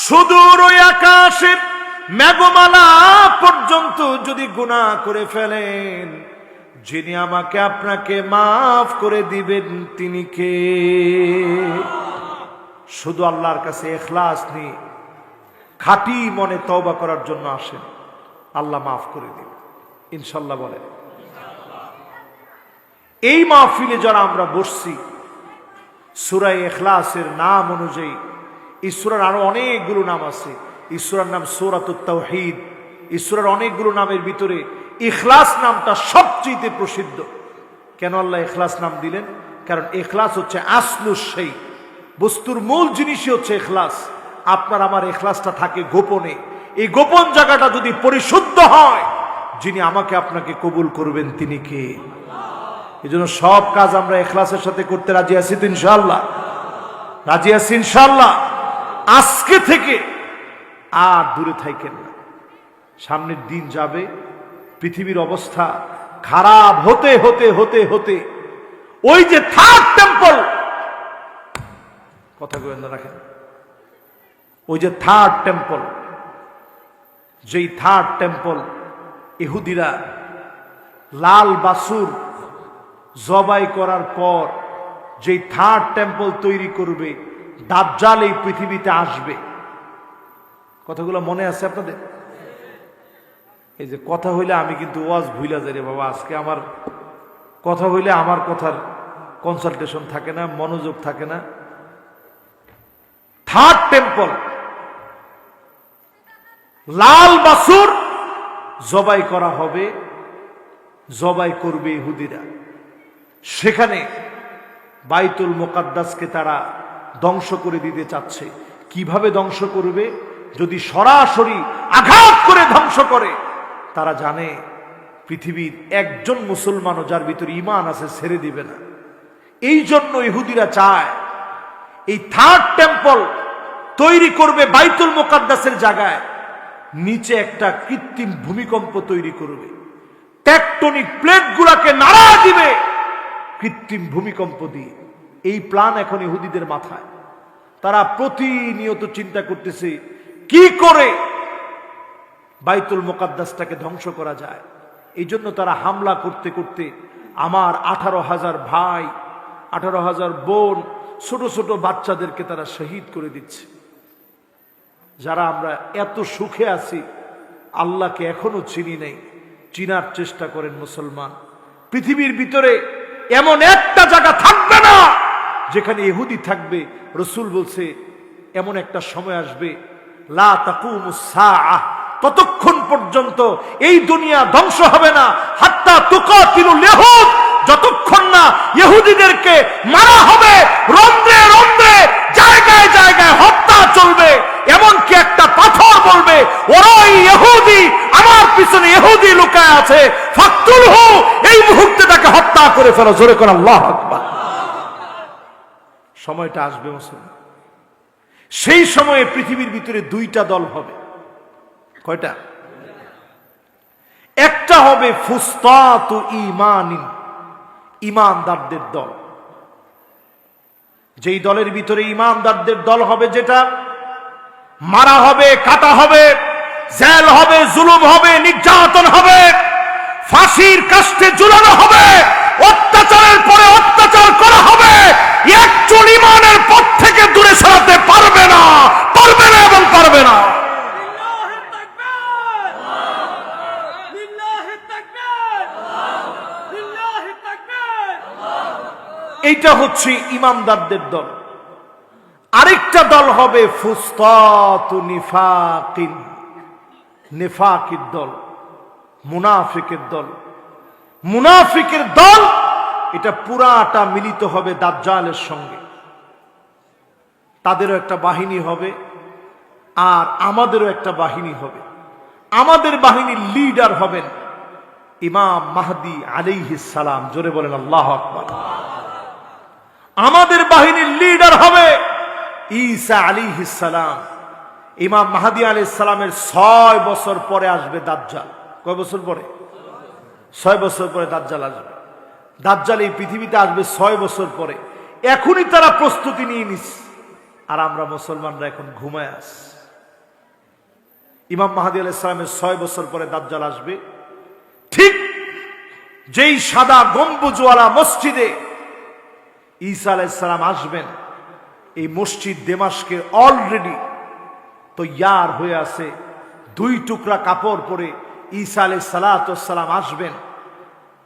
সুদূর ওই আকাশের মেঘমালা পর্যন্ত যদি গুনাহ করে ফেলেন, যিনি আমাকে আপনাকে মাফ করে দিবেন তিনি কে? শুধু আল্লাহর কাছে ইখলাস নিয়ে খাঁটি মনে তওবা করার জন্য আসেন, আল্লাহ মাফ করে দিবেন ইনশাআল্লাহ। বলেন, এই মাহফিলে যারা আমরা বসছি, সূরা ইখলাসের নাম অনুযায়ী, এই সূরার আরো অনেকগুলো নাম আছে। এই সূরার নাম সূরাতুত তাওহীদ। এই সূরার অনেকগুলো নামের ভিতরে ইখলাস নামটা সবচেয়ে প্রসিদ্ধ। কেন আল্লাহ ইখলাস নাম দিলেন? কারণ ইখলাস হচ্ছে আসলুশ শাই, বস্তুর মূল জিনিসই হচ্ছে ইখলাস। আপনার আমার ইখলাসটা থাকে গোপনে। এই গোপন জায়গাটা যদি পরিশুদ্ধ হয়, যিনি আমাকে আপনাকে কবুল করবেন তিনি কে? এই জন্য সব কাজ আমরা ইখলাসের সাথে করতে রাজি আছি তো ইনশাআল্লাহ? রাজি আছি ইনশাআল্লাহ। আজকে থেকে আর দূরে থাকেন না, সামনের দিন যাবে, পৃথিবীর অবস্থা খারাপ হতে হতে হতে হতে ওই যে থার্ড টেম্পল, কথা গোয়েন্দা রাখেন, ওই যে থার্ড টেম্পল, যেই থার্ড টেম্পল ইহুদিরা লাল বাছুর জবাই করার পর যেই থার্ড টেম্পল তৈরি করবে, দাজ্জাল এই পৃথিবীতে আসবে। কথাগুলো মনে আছে আপনাদের? এই যে কথা হইলে আমি কিন্তু ওয়াজ ভুইলা যাই রে বাবা, আজকে আমার কথা হইলে আমার কথার কনসালটেশন থাকে না, মনোযোগ থাকে না। থার্ড টেম্পল, লাল বাছুর জবাই করা হবে, জবাই করবে ইহুদিরা। সেখানে বাইতুল মুকাদ্দাসকে তারা ধ্বংস করে দিতে চাচ্ছে। কিভাবে ধ্বংস করবে? যদি সরাসরি আঘাত করে ধ্বংস করে, তারা জানে পৃথিবীর একজন মুসলমানও যার ভিতরে ঈমান আছে ছেড়ে দিবে না। এই জন্য ইহুদিরা চায় এই থার্ড টেম্পল তৈরি করবে বাইতুল মুকাদ্দাসের জায়গায়, নিচে একটা কৃত্রিম ভূমিকম্প তৈরি করবে, টেকটনিক প্লেট গুলাকে নাড়া দিবে কৃত্রিম ভূমিকম্প দিয়ে। এই প্ল্যান এখন ইহুদিদের মাথায়। তারা প্রতিনিয়ত চিন্তা করতেছে কি করে বাইতুল মুকাদ্দাসটাকে ধ্বংস করা যায়। এই জন্য তারা হামলা করতে করতে আমার 18,000 ভাই, 18,000 বোন, ছোট ছোট বাচ্চাদেরকে তারা শহীদ করে দিচ্ছে। যারা আমরা এত সুখে আছি, আল্লাহকে এখনো চিনি নাই, চিনার চেষ্টা করেন মুসলমান। পৃথিবীর ভিতরে এমন একটা জায়গা থাকবে না যেখানে ইহুদি থাকবে। রাসূল বলছে এমন একটা সময় আসবে, লা তাকুমুস সাআহ, ততক্ষণ পর্যন্ত এই দুনিয়া ধ্বংস হবে না, হাত্তা তুকাতিলুল ইহুদ, যতক্ষণ না ইহুদিদেরকে মারা হবে, রন্ধ্রে রন্ধ্রে জায়গায় জায়গায় হত্যা চলবে। এমনকি একটা পাথর বলবে, ওরাই ইহুদি, আমার পিছনে ইহুদি লুকায় আছে, ফাকতুলহু, এই মুহূর্তে তাকে হত্যা করে ফেলো। জোরে করে আল্লাহু আকবার। সময়টা আসবে মুসলমান, সেই সময়ে পৃথিবীর ভিতরে দুইটা দল হবে। কয়টা? একটা হবে ফুসতাতু ঈমানিন, ঈমানদারদের দল। যেই দলের ভিতরে ঈমানদারদের দল হবে, যেটা মারা হবে, কাটা হবে, জেল হবে, জুলুম হবে, নির্যাতন হবে, ফাঁসির কাস্টে ঝুলানো হবে, অত্যাচারের পরে অত্যাচার করা হবে। একজন ঈমানের পথ থেকে দূরে সরাতে পারবে না, পারবে না এবং পারবে না। এইটা হচ্ছে ইমানদারদের দল। আরেকটা দল হবে ফুসতাতু নিফাকিন, নিফাকির দল, মুনাফিকের দল। মুনাফিকের দল এটা পুরাটা মিলিত হবে দাজ্জালের সঙ্গে। তাদেরও একটা বাহিনী হবে আর আমাদেরও একটা বাহিনী হবে। আমাদের বাহিনীর লিডার হবেন ইমাম মাহদী আলাইহিস সালাম। জোরে বলেন আল্লাহু আকবার। আমাদের বাহিনীর লিডার হবে ঈসা আলাইহিস সালাম। ইমাম মাহদী আলাইহিস সালামের 6 বছর পরে আসবে দাজ্জাল। কয় বছর পরে? 6 বছর পরে দাজ্জাল আসবে। দাজ্জাল এই পৃথিবীতে আসবে 6 বছর পরে। এখনই তারা প্রস্তুতি নিয়ে নিচ্ছে, আর আমরা মুসলমানরা এখন ঘুমায় আছি। ইমাম মাহদী আলাইহিস সালামের 6 বছর পরে দাজ্জাল আসবে। ঠিক যেই সাদা গম্বুজওয়ালা মসজিদে ঈসা আলাইহিস সালাম আসবেন, এই মসজিদ দেমাশকে অলরেডি তৈয়ার হয়ে আছে। 2 টুকরা কাপড় পরে ঈসা আলাইহিস সালাম আসবেন।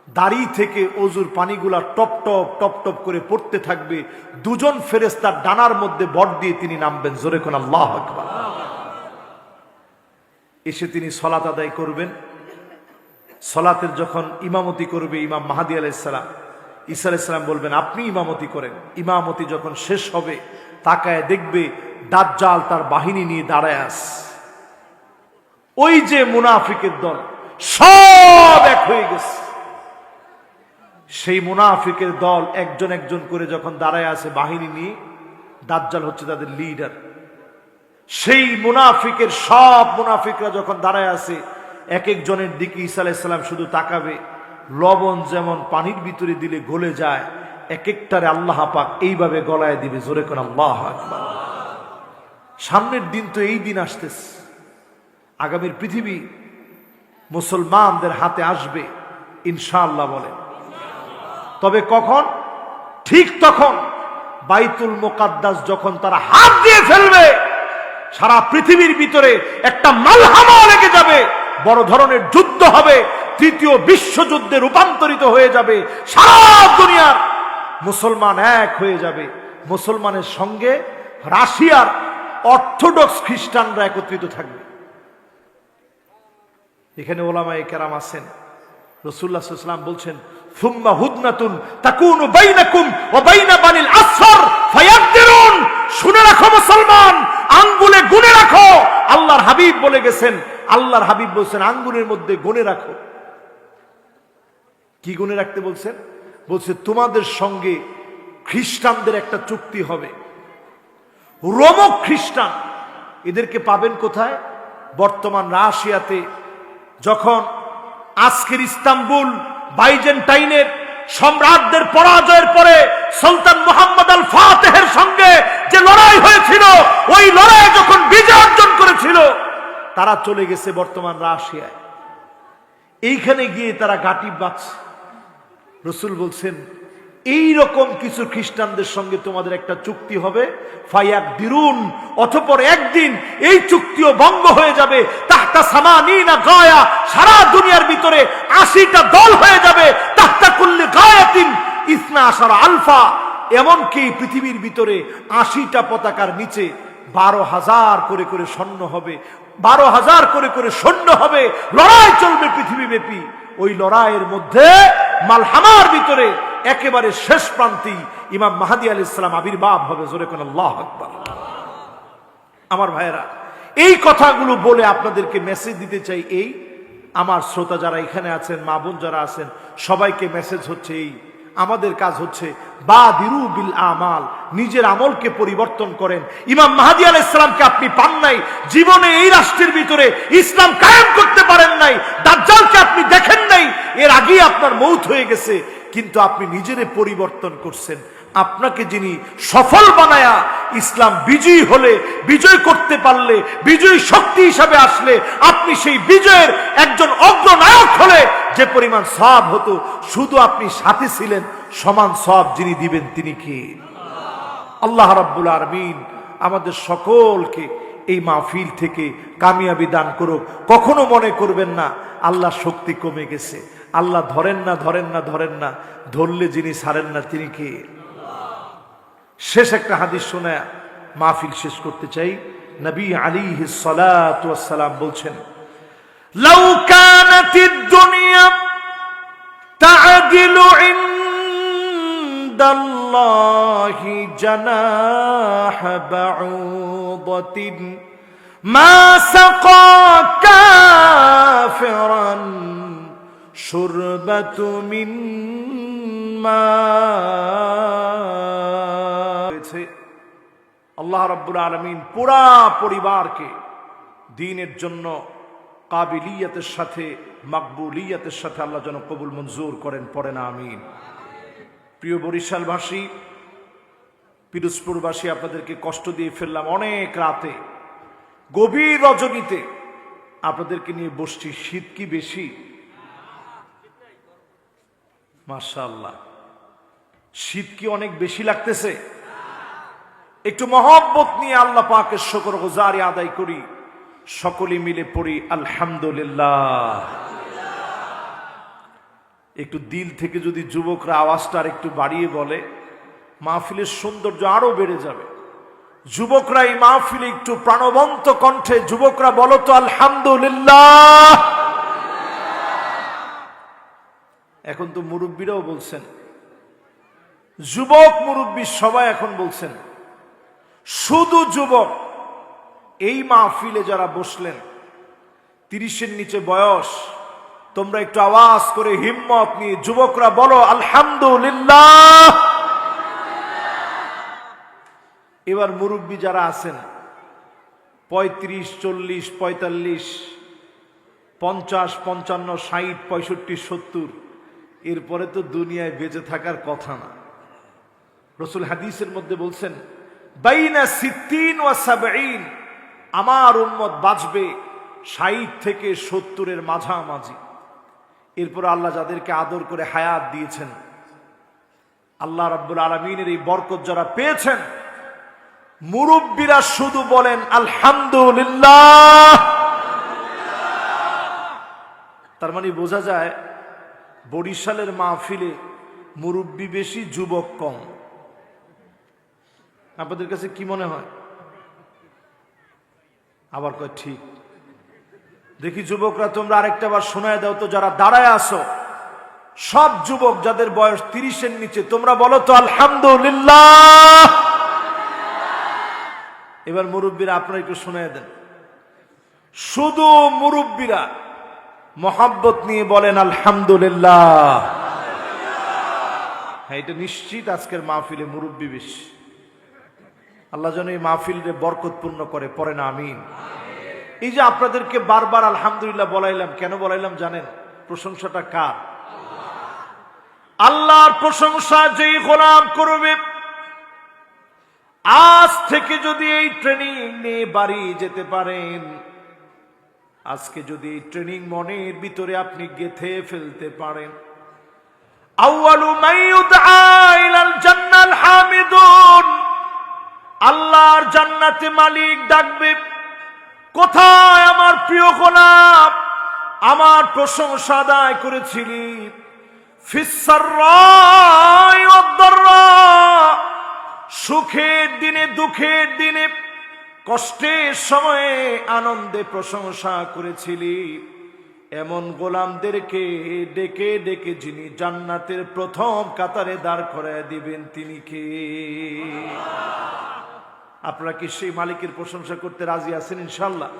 দাড়ি থেকে অজুর পানিগুলা টপ টপ টপ টপ করে পড়তে থাকবে। 2 জন ফেরেশতার ডানার মধ্যে বর দিয়ে তিনি নামবেন। জোরে কোন আল্লাহু আকবার। এসে তিনি সালাত আদায় করবেন। সালাতের যখন ইমামতি করবে ইমাম মাহদী আলাইহিস সালাম, ঈসা আলাইহিস সালাম বলবেন আপনি ইমামতি করেন। ইমামতি যখন শেষ হবে, তাকায় দেখবে দাজ্জাল তার বাহিনী নিয়ে দাঁড়ায় আছে। ওই যে মুনাফিকের দল সব এক হয়ে গেছে। সেই মুনাফিকের দল একজন একজন করে যখন দাঁড়ায় আছে বাহিনী নিয়ে, দাজ্জাল হচ্ছে তাদের লিডার। সেই মুনাফিকের সব মুনাফিকরা যখন দাঁড়ায় আছে, এক একজনের দিকে ঈসা আলাইহিস সালাম শুধু তাকাবে, লবণ যেমন পানির ভিতরে দিলে গলে যায়, এক একটারে আল্লাহ পাক এইভাবে গলায় দিবে। জোরে কোন আল্লাহু আকবার। সামনের দিন তো এই দিন আসতেছে, আগামীর পৃথিবী মুসলমানদের হাতে আসবে ইনশাআল্লাহ বলেন। তবে কখন? ঠিক তখন বাইতুল মুকাদ্দাস যখন তারা হাত দিয়ে ফেলবে, সারা পৃথিবীর ভিতরে একটা মালহামা লেগে যাবে, বড় ধরনের যুদ্ধ হবে, তৃতীয় বিশ্বযুদ্ধে রূপান্তরিত হয়ে যাবে। সারা দুনিয়ার মুসলমান এক হয়ে যাবে। মুসলমানের সঙ্গে রাশিয়ার অর্থোডক্স খ্রিস্টানরা একত্রিত থাকবে। এখানে ওলামায়ে কেরাম আছেন, রাসূলুল্লাহ সাল্লাল্লাহু আলাইহি ওয়াসাল্লাম বলছেন, সুম্মা হুদনাতুন তাকুনু বাইনাকুম ওয়া বাইনা বানিল আসফার ফায়াকদিরুন। শুনে রাখো মুসলমান, আঙ্গুলে গুনে রাখো। আল্লাহর হাবিব বলে গেছেন, আল্লাহর হাবিব বলছেন আঙ্গুলের মধ্যে গুনে রাখো। কি গুনে রাখতে বলছেন? বলছে তোমাদের সঙ্গে খ্রিস্টানদের একটা চুক্তি হবে। রোমক খ্রিস্টান, এদেরকে পাবেন কোথায়? বর্তমান রাশিয়াতে। যখন আজকের ইস্তাম্বুল বাইজেন্টাইনের সম্রাটদের পরাজয়ের পরে সুলতান মুহাম্মদ আল ফাতেহের সঙ্গে যে লড়াই হয়েছিল, ওই লড়াইয়ে যখন বিজয় অর্জন করেছিল, তারা চলে গেছে বর্তমান রাশিয়ায়। এইখানে গিয়ে তারা ঘাঁটি বাঁধছে। রাসূল বলছেন এই রকম কিছু খ্রিস্টানদের সঙ্গে তোমাদের একটা চুক্তি হবে, ফায়াকদিরুন, অতঃপর একদিন এই চুক্তিও ভঙ্গ হয়ে যাবে। তাহতা সামানিনা গায়া, সারা দুনিয়ার ভিতরে 80টা দল হয়ে যাবে। তাহতা কুল্লি গায়াতিন ইসনা আশারা আলফা, এমনকি পৃথিবীর ভিতরে 80টা পতাকার নিচে 12,000 করে করে সৈন্য হবে, 12,000 করে করে সৈন্য হবে। লড়াই চলবে পৃথিবী ব্যাপী। ওই লড়াইয়ের মধ্যে মালহামার ভিতরে একেবারে শেষ প্রান্তে ইমাম মাহদী আলাইহিস সালাম আবির্ভাব হবে। জোরে কোন আল্লাহু আকবার। আমার ভাইয়েরা, এই কথাগুলো বলে আপনাদেরকে মেসেজ দিতে চাই। এই আমার শ্রোতা যারা এখানে আছেন, মা বোন যারা আছেন, সবাইকে মেসেজ হচ্ছে এই, আমাদের কাজ হচ্ছে বাদিরু বিল আমাল, নিজের আমলকে পরিবর্তন করেন। ইমাম মাহদী আলাইহিস সালামকে আপনি পান নাই, জীবনে এই রাষ্ট্রের ভিতরে ইসলাম কায়েম করতে পারেন নাই, দাজ্জালকে আপনি দেখেন নাই, এর আগেই আপনার মৌত হয়ে গেছে, কিন্তু আপনি নিজেরে পরিবর্তন করছেন। আপনাকে যিনি সফল বানায়া ইসলাম বিজয়ী হলে, বিজয় করতে পারলে, বিজয়ী শক্তি হিসাবে আসলে, আপনি সেই বিজয়ের একজন অগ্রনায়ক হলে যে পরিমাণ সওয়াব হতো, শুধু আপনি সাথে ছিলেন, সমান সওয়াব যিনি দিবেন তিনি কে? আল্লাহ রাব্বুল আলামিন আমাদের সকলকে এই মাহফিল থেকে কামিয়াবি দান করুক। কখনো মনে করবেন না আল্লাহ শক্তি কমে গেছে, আল্লাহ ধরেন না, ধরেন না, ধরেন না, ধরলে যিনি ছাড়েন না তিনি কে? শেষ একটা হাদিস শোনা মাহফিল শেষ করতে চাই। নবী আলাইহিস সালাতু ওয়াস সালাম বলছেন, লাউ কানাতিদ দুনিয়া তা'দিলু ইনদাল্লাহি জানাহ বা'উদাতিন মা সাকা কাফিরান শুরবাতু মিন মা। আল্লাহ রাব্বুল আলামিন পুরা পরিবারকে দ্বীনের জন্য কাবিলিয়তের সাথে, মাকবুলিয়তের সাথে আল্লাহ যেন কবুল মঞ্জুর করেন। পড়েন আমিন। প্রিয় বরিশালবাসী, পিরোজপুরবাসী, আপনাদেরকে কষ্ট দিয়ে ফেললাম অনেক রাতে, গভীর রজনীতে আপনাদেরকে নিয়ে বসছি। শীত কি বেশি? মাশাআল্লাহ, শীত কি অনেক বেশি লাগতেছে? একটু মহব্বত নিয়ে আল্লাহ পাকের শুকর গুজারি আদায় করি, সকলে মিলে পড়ি আলহামদুলিল্লাহ। একটু দিল থেকে যদি যুবকরা আওয়াজটা আর একটু বাড়িয়ে বলে, মাহফিলের সৌন্দর্য আরো বেড়ে যাবে। যুবকরা এই মাহফিলে একটু প্রাণবন্ত কণ্ঠে যুবকরা বলো তো আলহামদুলিল্লাহ। এখন তো মুরব্বীরাও বলছেন, যুবক মুরব্বী সবাই এখন বলছেন। শুধু যুবক এই মাহফিলে যারা বসলেন 30-এর নিচে বয়স, তোমরা একটু আওয়াজ করে হিম্মত নিয়ে যুবকরা বলো আলহামদুলিল্লাহ। এবার মুরব্বী যারা আছেন 35, 40, 45, 50, 55, 60, 65, 70, এরপরে তো দুনিয়ায় বেঁচে থাকার কথা না। রাসূল হাদিসের মধ্যে বলছেন বাইনা 60 ওয়া 70, আমার উম্মত বাঁচবে 60 থেকে 70-এর মাঝামাঝি। এরপর আল্লাহ যাদেরকে আদর করে হায়াত দিয়েছেন, আল্লাহ রাব্বুল আলামিনের এই বরকত যারা পেয়েছেন, মুরব্বীরা শুধু বলেন আলহামদুলিল্লাহ। তার মানে বোঝা যায় বরিশালের মাহফিলে মুরব্বী বেশি, যুবক কম। আপনাদের কাছে কি মনে হয়? আবার কয় ঠিক। দেখি যুবকরা তোমরা আরেকটা বার শোনায় দাও তো, যারা দাঁড়ায় আসো সব যুবক যাদের বয়স 30-এর নিচে, তোমরা বলো তো আলহামদুলিল্লাহ। এবার মুরব্বীরা আপনারা একটু শোনায় দেন, শুধু মুরব্বীরা মোহাব্বত নিয়ে বলেন আলহামদুলিল্লাহ। হ্যাঁ, এটা নিশ্চিত আজকের মাহফিলে মুরব্বী বেশি। আল্লাহ যেন এই মাহফিলে বরকতপূর্ণ করে, পড়ে না আমিন। এই যে আপনাদেরকে বারবার আলহামদুলিল্লাহ বলাইলাম, কেন বলাইলাম জানেন? প্রশংসাটা কার? আল্লাহর প্রশংসা যেই গোলাম করবে। আজ থেকে যদি এই ট্রেনিং নিয়ে বাড়ি যেতে পারেন, আজকে যদি এই ট্রেনিং মনের ভিতরে আপনি গেঁথে ফেলতে পারেন, আউয়ালু মাইয়ুদআ ইলাল জান্নাল হামিদুন, আল্লাহর জান্নাতে মালিক ডাকবে, কোথায় আমার প্রিয় গোলাম আমার প্রশংসা আদায় করেছিলি? ফিসসাররাই ওয়াদ-দাররা, সুখের দিনে দুঃখের দিনে কষ্টের সময়ে আনন্দে প্রশংসা করেছিলি। এমন গোলামদেরকে ডেকে ডেকে যিনি জান্নাতের প্রথম কাতারে দাঁড় করায় দিবেন তিনি কে? আপনারা কি সেই মালিকের প্রশংসা করতে রাজি আছেন? ইনশাআল্লাহ।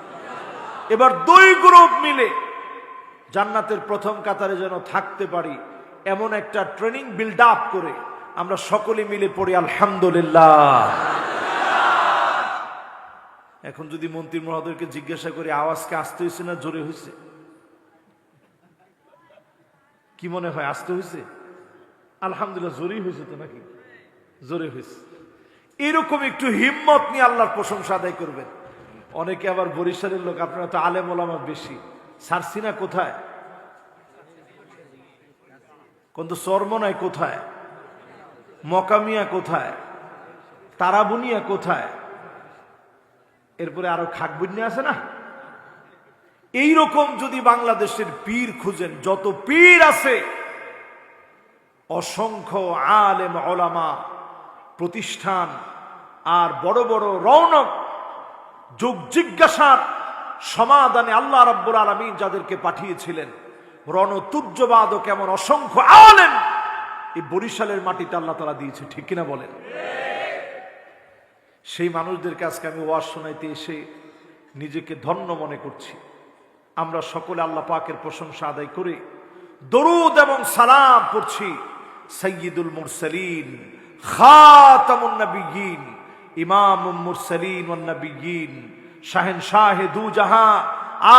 এবার দুই গ্রুপ মিলে জান্নাতের প্রথম কাতারে যেন থাকতে পারি, এমন একটা ট্রেনিং বিল্ড আপ করে আমরা সকলে মিলে পড়ি আলহামদুলিল্লাহ। এখন যদি মন্ত্রী মহোদয়কে জিজ্ঞাসা করি আওয়াজকে আসতে হয়েছে না জোরে হয়েছে, কি মনে হয়? আসতে হয়েছে? আলহামদুলিল্লাহ, জোরেই হয়েছে তো নাকি? জোরে হয়েছে। এরকম একটু হিম্মত নিয়ে আল্লাহর প্রশংসা আদায় করবেন। অনেকে আবার বরিশালের লোক, আপনারা তো আলেম ওলামা বেশি, সারসিনা কোথায়? কোন চরমনায় কোথায়? মকামিয়া কোথায়? তারাবুনিয়া কোথায়? এরপরে আরো খাকবুন্নি আছে না? এইরকম যদি বাংলাদেশের পীর খুঁজেন, যত পীর আছে, অসংখ্য আলেম ওলামা প্রতিষ্ঠান আর বড় বড় রৌনক যুগ জিজ্ঞাসার সমাধানে আল্লাহ রাব্বুল আলামিন যাদেরকে পাঠিয়েছিলেন, রণতুর্যবাদক এমন অসংখ্য আলেম এই বরিশালের মাটিতে আল্লাহ তাআলা দিয়েছে, ঠিক কিনা বলেন? সেই মানুষদেরকে আজকে আমি ওয়াজ শোনাইতে এসে নিজেকে ধন্য মনে করছি। আমরা সকলে আল্লাহ পাকের প্রশংসা আদায় করে দরুদ এবং সালাম পড়ছি সাইয়্যিদুল মুরসালিন, খাতামুন নবিয়্যিন, ইমামুল মুরসালিন ওয়ান নবিয়্যিন, শাহেনশাহে দু জাহাঁ,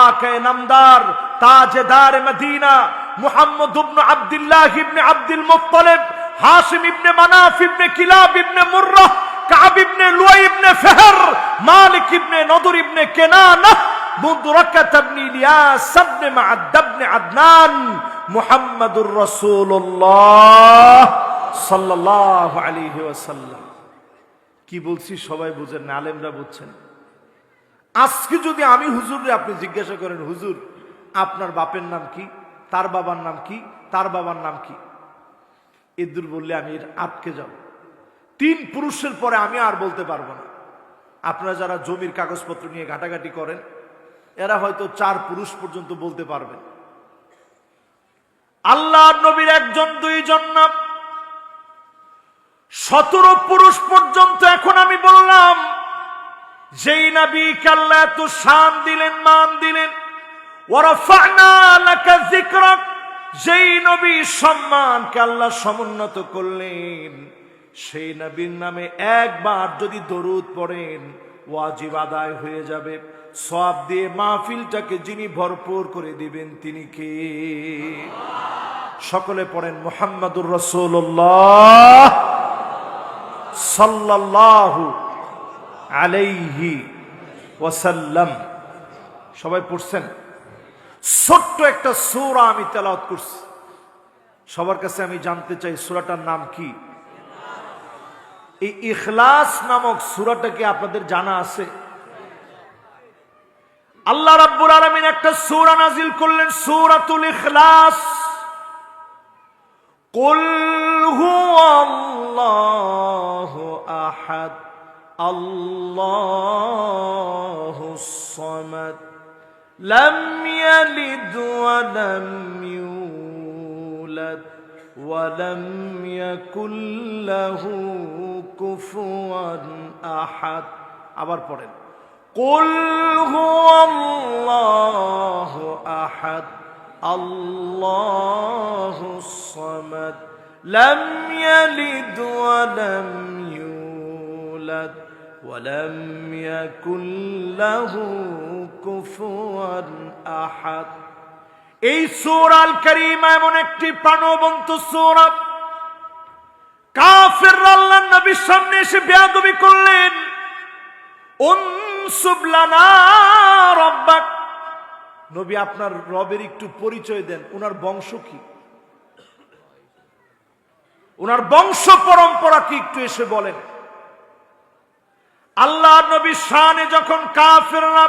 আকে নামদার, তাজদার মদিনা, মুহাম্মদ ইবনে আব্দুল্লাহ ইবনে আব্দুল মুত্তালিব, হাশিম ইবনে মানাফ ইবনে কিলাব ইবনে মুররাহ, কাব ইবনে লুয়াই ইবনে ফিহর, মালিক ইবনে নদর ইবনে কেনানা, মুদরাকাত ইবনে ইলিয়াস ইবনে মাআদ ইবনে আদনান, মুহাম্মাদুর রাসূলুল্লাহ সাল্লাল্লাহু আলাইহি ওয়াসাল্লাম। কি বলছি সবাই বুঝেন না? আলেমরা বুঝছেন? আজকে যদি আমি হুজুরে আপনি জিজ্ঞাসা করেন, হুজুর আপনার বাপের নাম কি, তার বাবার নাম কি, তার বাবার নাম কি, এদুর বললে আমি আটকে যাব। 3 পুরুষের পরে আমি আর বলতে পারবো না। আপনারা যারা জমির কাগজপত্র নিয়ে ঘাটাঘাটি করেন, এরা হয়তো 4 পুরুষ পর্যন্ত বলতে পারবেন। আল্লাহর নবীর 1 জন 2 জন না, 17 পুরুষ পর্যন্ত। এখন আমি বললাম যেই নবীকে আল্লাহ এত শান দিলেন, মান দিলেন, ওয়ারাফা'না লাকা যিকরাক, যেই নবী সম্মানকে আল্লাহ সমুন্নত করলেন, সেই নবীর নামে একবার যদি দরুদ পড়েন ওয়াজিব আদায় হয়ে যাবে। সওয়াব দিয়ে মাহফিলটাকে যিনি ভরপুর করে দিবেন তিনি কে? সকলে পড়েন মুহাম্মাদুর রাসূলুল্লাহ সাল্লাল্লাহু আলাইহি ওয়াসাল্লাম। সবাই পড়ছেন? ছোট্ট একটা সূরা আমি তেলাওয়াত করছি। সবার কাছে আমি জানতে চাই সূরাটার নাম কি? এই ইখলাস নামক সূরাটা কি আপনাদের জানা আছে? আল্লাহ রাব্বুল আলামিন একটা সূরা নাজিল করলেন, সূরাতুল ইখলাস। কুল হুয়াল্লাহু আহাদ আল্লাহুস সামাদ লাম ইয়ালিদ ওয়া লাম ইউলাদ ওয়া লাম ইয়াকুল লাহু কুফুয়ান আহাদ। আবার পড়েন, কুল হুয়াল্লাহু আহাদ আল্লাহুস সামাদ লাম ইয়ালিদ ওয়া লাম ইউলাদ ওয়া লাম ইয়াকুল লাহু কুফুয়ান আহাদ। এই সূরা আল কারীমা এমন একটি প্রাণবন্ত সূরা, কাফিররা আল্লাহর নবীর সামনে এসে বেয়াদবি করলেন, উনসুব লানা রাব্বাক, নবী আপনার রবের একটু পরিচয় দেন, ওনার বংশ কি, ওনার বংশ পরম্পরা কি একটু এসে বলেন। আল্লাহর নবীর শানে যখন কাফিররা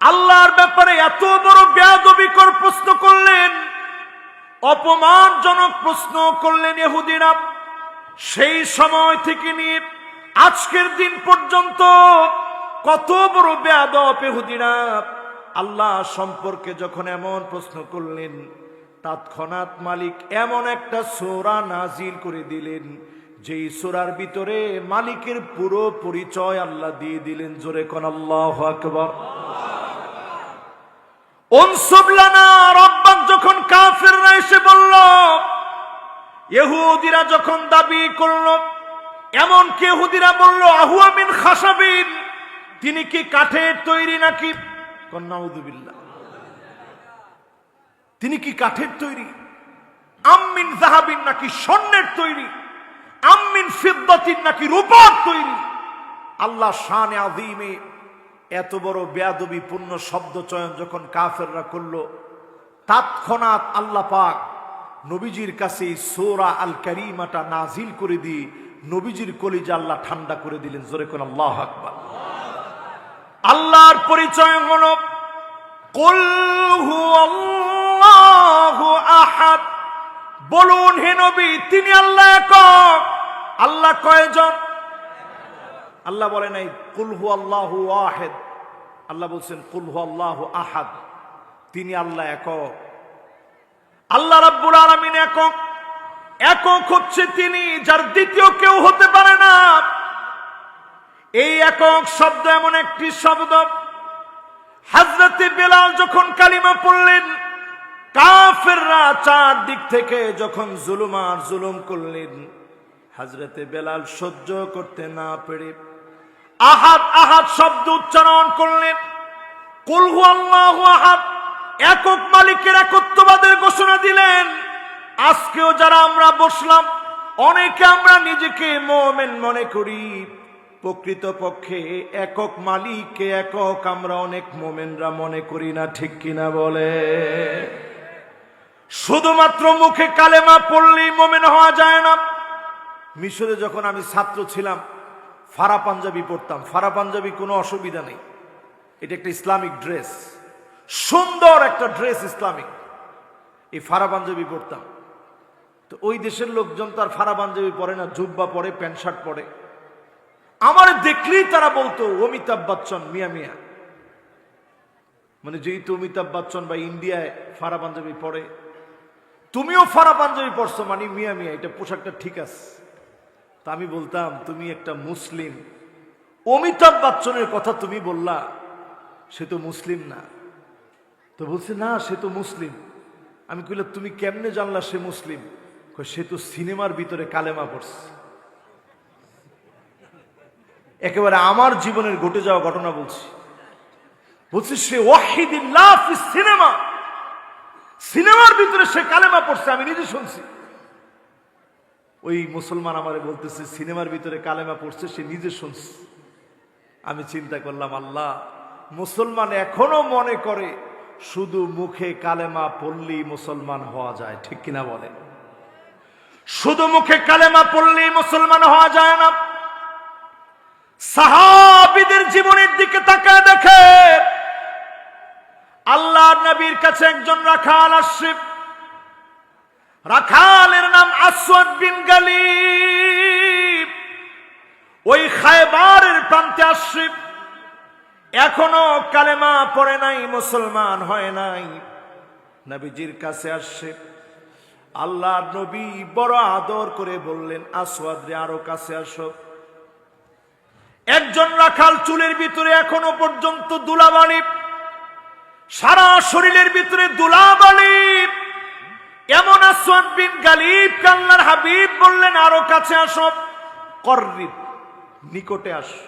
আল্লাহর ব্যাপারে এত বড় বেয়াদবিকর প্রশ্ন করলেন, অপমানজনক প্রশ্ন করলেন ইহুদিরা, সেই সময় থেকে নিয়ে আজকের দিন পর্যন্ত কত বড় বেয়াদব ইহুদিরা আল্লাহ সম্পর্কে যখন এমন প্রশ্ন করলেন, তৎক্ষণাৎ মালিক এমন একটা সূরা নাজিল করে দিলেন, যেই সূরার ভিতরে মালিকের পুরো পরিচয় আল্লাহ দিয়ে দিলেন। জোরে কোন আল্লাহু আকবার। উনসুব লানা রাব্বাক যখন কাফিররা এসে বলল, ইহুদিরা যখন দাবি করল, এমন কি ইহুদিরা বলল, আহুয়া মিন খাসাবিন, তিনি কি কাঠের তৈরি নাকি? নাউযুবিল্লাহ। তিনি কি কাঠের তৈরি? আমিন যাহাবিন, নাকি স্বর্ণের তৈরি? আমিন ফিদ্দাতিন, নাকি রূপার তৈরি? আল্লাহ শানে আযীমে এত বড় বেয়াদবিপূর্ণ শব্দ চয়ন যখন কাফেররা করল, তৎক্ষণাৎ আল্লাহ পাক নবীজির কাছে সূরা আল কারীমাটা নাজিল করে দিয়ে নবীজির কলিজা আল্লাহ ঠান্ডা করে দিলেন। জোরে কোন আল্লাহু আকবার। আল্লাহর পরিচয় হলো কুল হুয়াল্লাহু আহাদ, বলুন হে নবী তিনি আল্লাহ একক। আল্লাহ কয়জন? আল্লাহ বলে নাই কুল হুয়াল্লাহু ওয়াহিদ, আল্লাহ বলছেন কুল হুয়াল্লাহু আহাদ, তিনি আল্লাহ একক। আল্লাহ রাব্বুল আলামিন একক। একক হচ্ছে তিনি, যার দ্বিতীয় কেউ হতে পারে না। এই একক শব্দ এমন একটি শব্দ, হযরতে বেলাল যখন কালিমা পড়লেন, কাফেররা চারদিক থেকে যখন জুলুম করলেন, হযরতে বেলাল সহ্য করতে না পেরে আহাদ আহাদ শব্দ উচ্চারণ করলেন। কুল হুয়াল্লাহু আহাদ, একক মালিকের একত্ববাদের ঘোষণা দিলেন। আজকেও যারা আমরা বসলাম, অনেকে আমরা নিজেকে মুমিন মনে করি, প্রকৃতপক্ষে একক মালিককে একক আমরা অনেক মুমিনরা মনে করি না, ঠিক কিনা বলে? শুধুমাত্র মুখে কালেমা পড়লেই মুমিন হওয়া যায় না। মিশরে যখন আমি ছাত্র ছিলাম, ফারা পাঞ্জাবি পড়তাম। ফারা পাঞ্জাবি কোনো অসুবিধা নেই, এটা একটা ইসলামিক ড্রেস, সুন্দর একটা ড্রেস ইসলামিক। এই ফারা পাঞ্জাবি পড়তাম। তো ওই দেশের লোকজন তার ফারা পাঞ্জাবি পরে না, জুব্বা পরে, প্যান্ট শার্ট পরে। আমার দেখলেই তারা বলতো অমিতাভ বচ্চন মিয়া মিয়া, মানে যেহেতু অমিতাভ বচ্চন বা ইন্ডিয়ায় ফারা পাঞ্জাবি পরে, তুমিও ফারা পাঞ্জাবি পরছো মানে মিয়া মিয়া, এটা পোশাকটা ঠিক আছে। তা আমি বলতাম তুমি একটা মুসলিম, অমিতাভ বচ্চনের কথা তুমি বললা, সে তো মুসলিম না। তো বলছে না সে তো মুসলিম। আমি কইলাম তুমি কেমনে জানলা সে মুসলিম? সে তো সিনেমার ভিতরে কালেমা পড়ছে। একেবারে আমার জীবনের ঘটে যাওয়া ঘটনা বলছি। বলছে সে ওয়াহিদিল্লাহ ফি সিনেমা, সিনেমার ভিতরে সে কালেমা পড়ছে, আমি নিজে শুনছি। ওই মুসলমান আমারে বলতেছে সিনেমার ভিতরে কালেমা পড়ছে, সে নিজে শুনছে। আমি চিন্তা করলাম, আল্লাহ, মুসলমান এখনো মনে করে শুধু মুখে কালেমা পড়লেই মুসলমান হওয়া যায়, ঠিক কিনা বলেন? শুধু মুখে কালেমা পড়লেই মুসলমান হওয়া যায় না। সাহাবীদের জীবনের দিকে তাকায় দেখে আল্লাহর নবীর কাছে একজন রাখাল আসছে। রাখালের নাম আসওয়াদ বিন গালিব। ওই খায়বারের প্রান্তে আসছে, এখনো কালেমা পড়ে নাই, মুসলমান হয় নাই। নবীজির কাছে আসছে। আল্লাহর নবী বড় আদর করে বললেন, আসওয়াদ রে, আরো কাছে আসো। একজন রাখাল, চুলের ভিতরে এখনো পর্যন্ত ধুলাবালি, সারা শরীরের ভিতরে ধুলাবালি। এমন আসওয়াদ বিন গালিব আল্লাহর হাবিব বললেন, আরো কাছে আসো, কর্রিব, নিকটে আসো।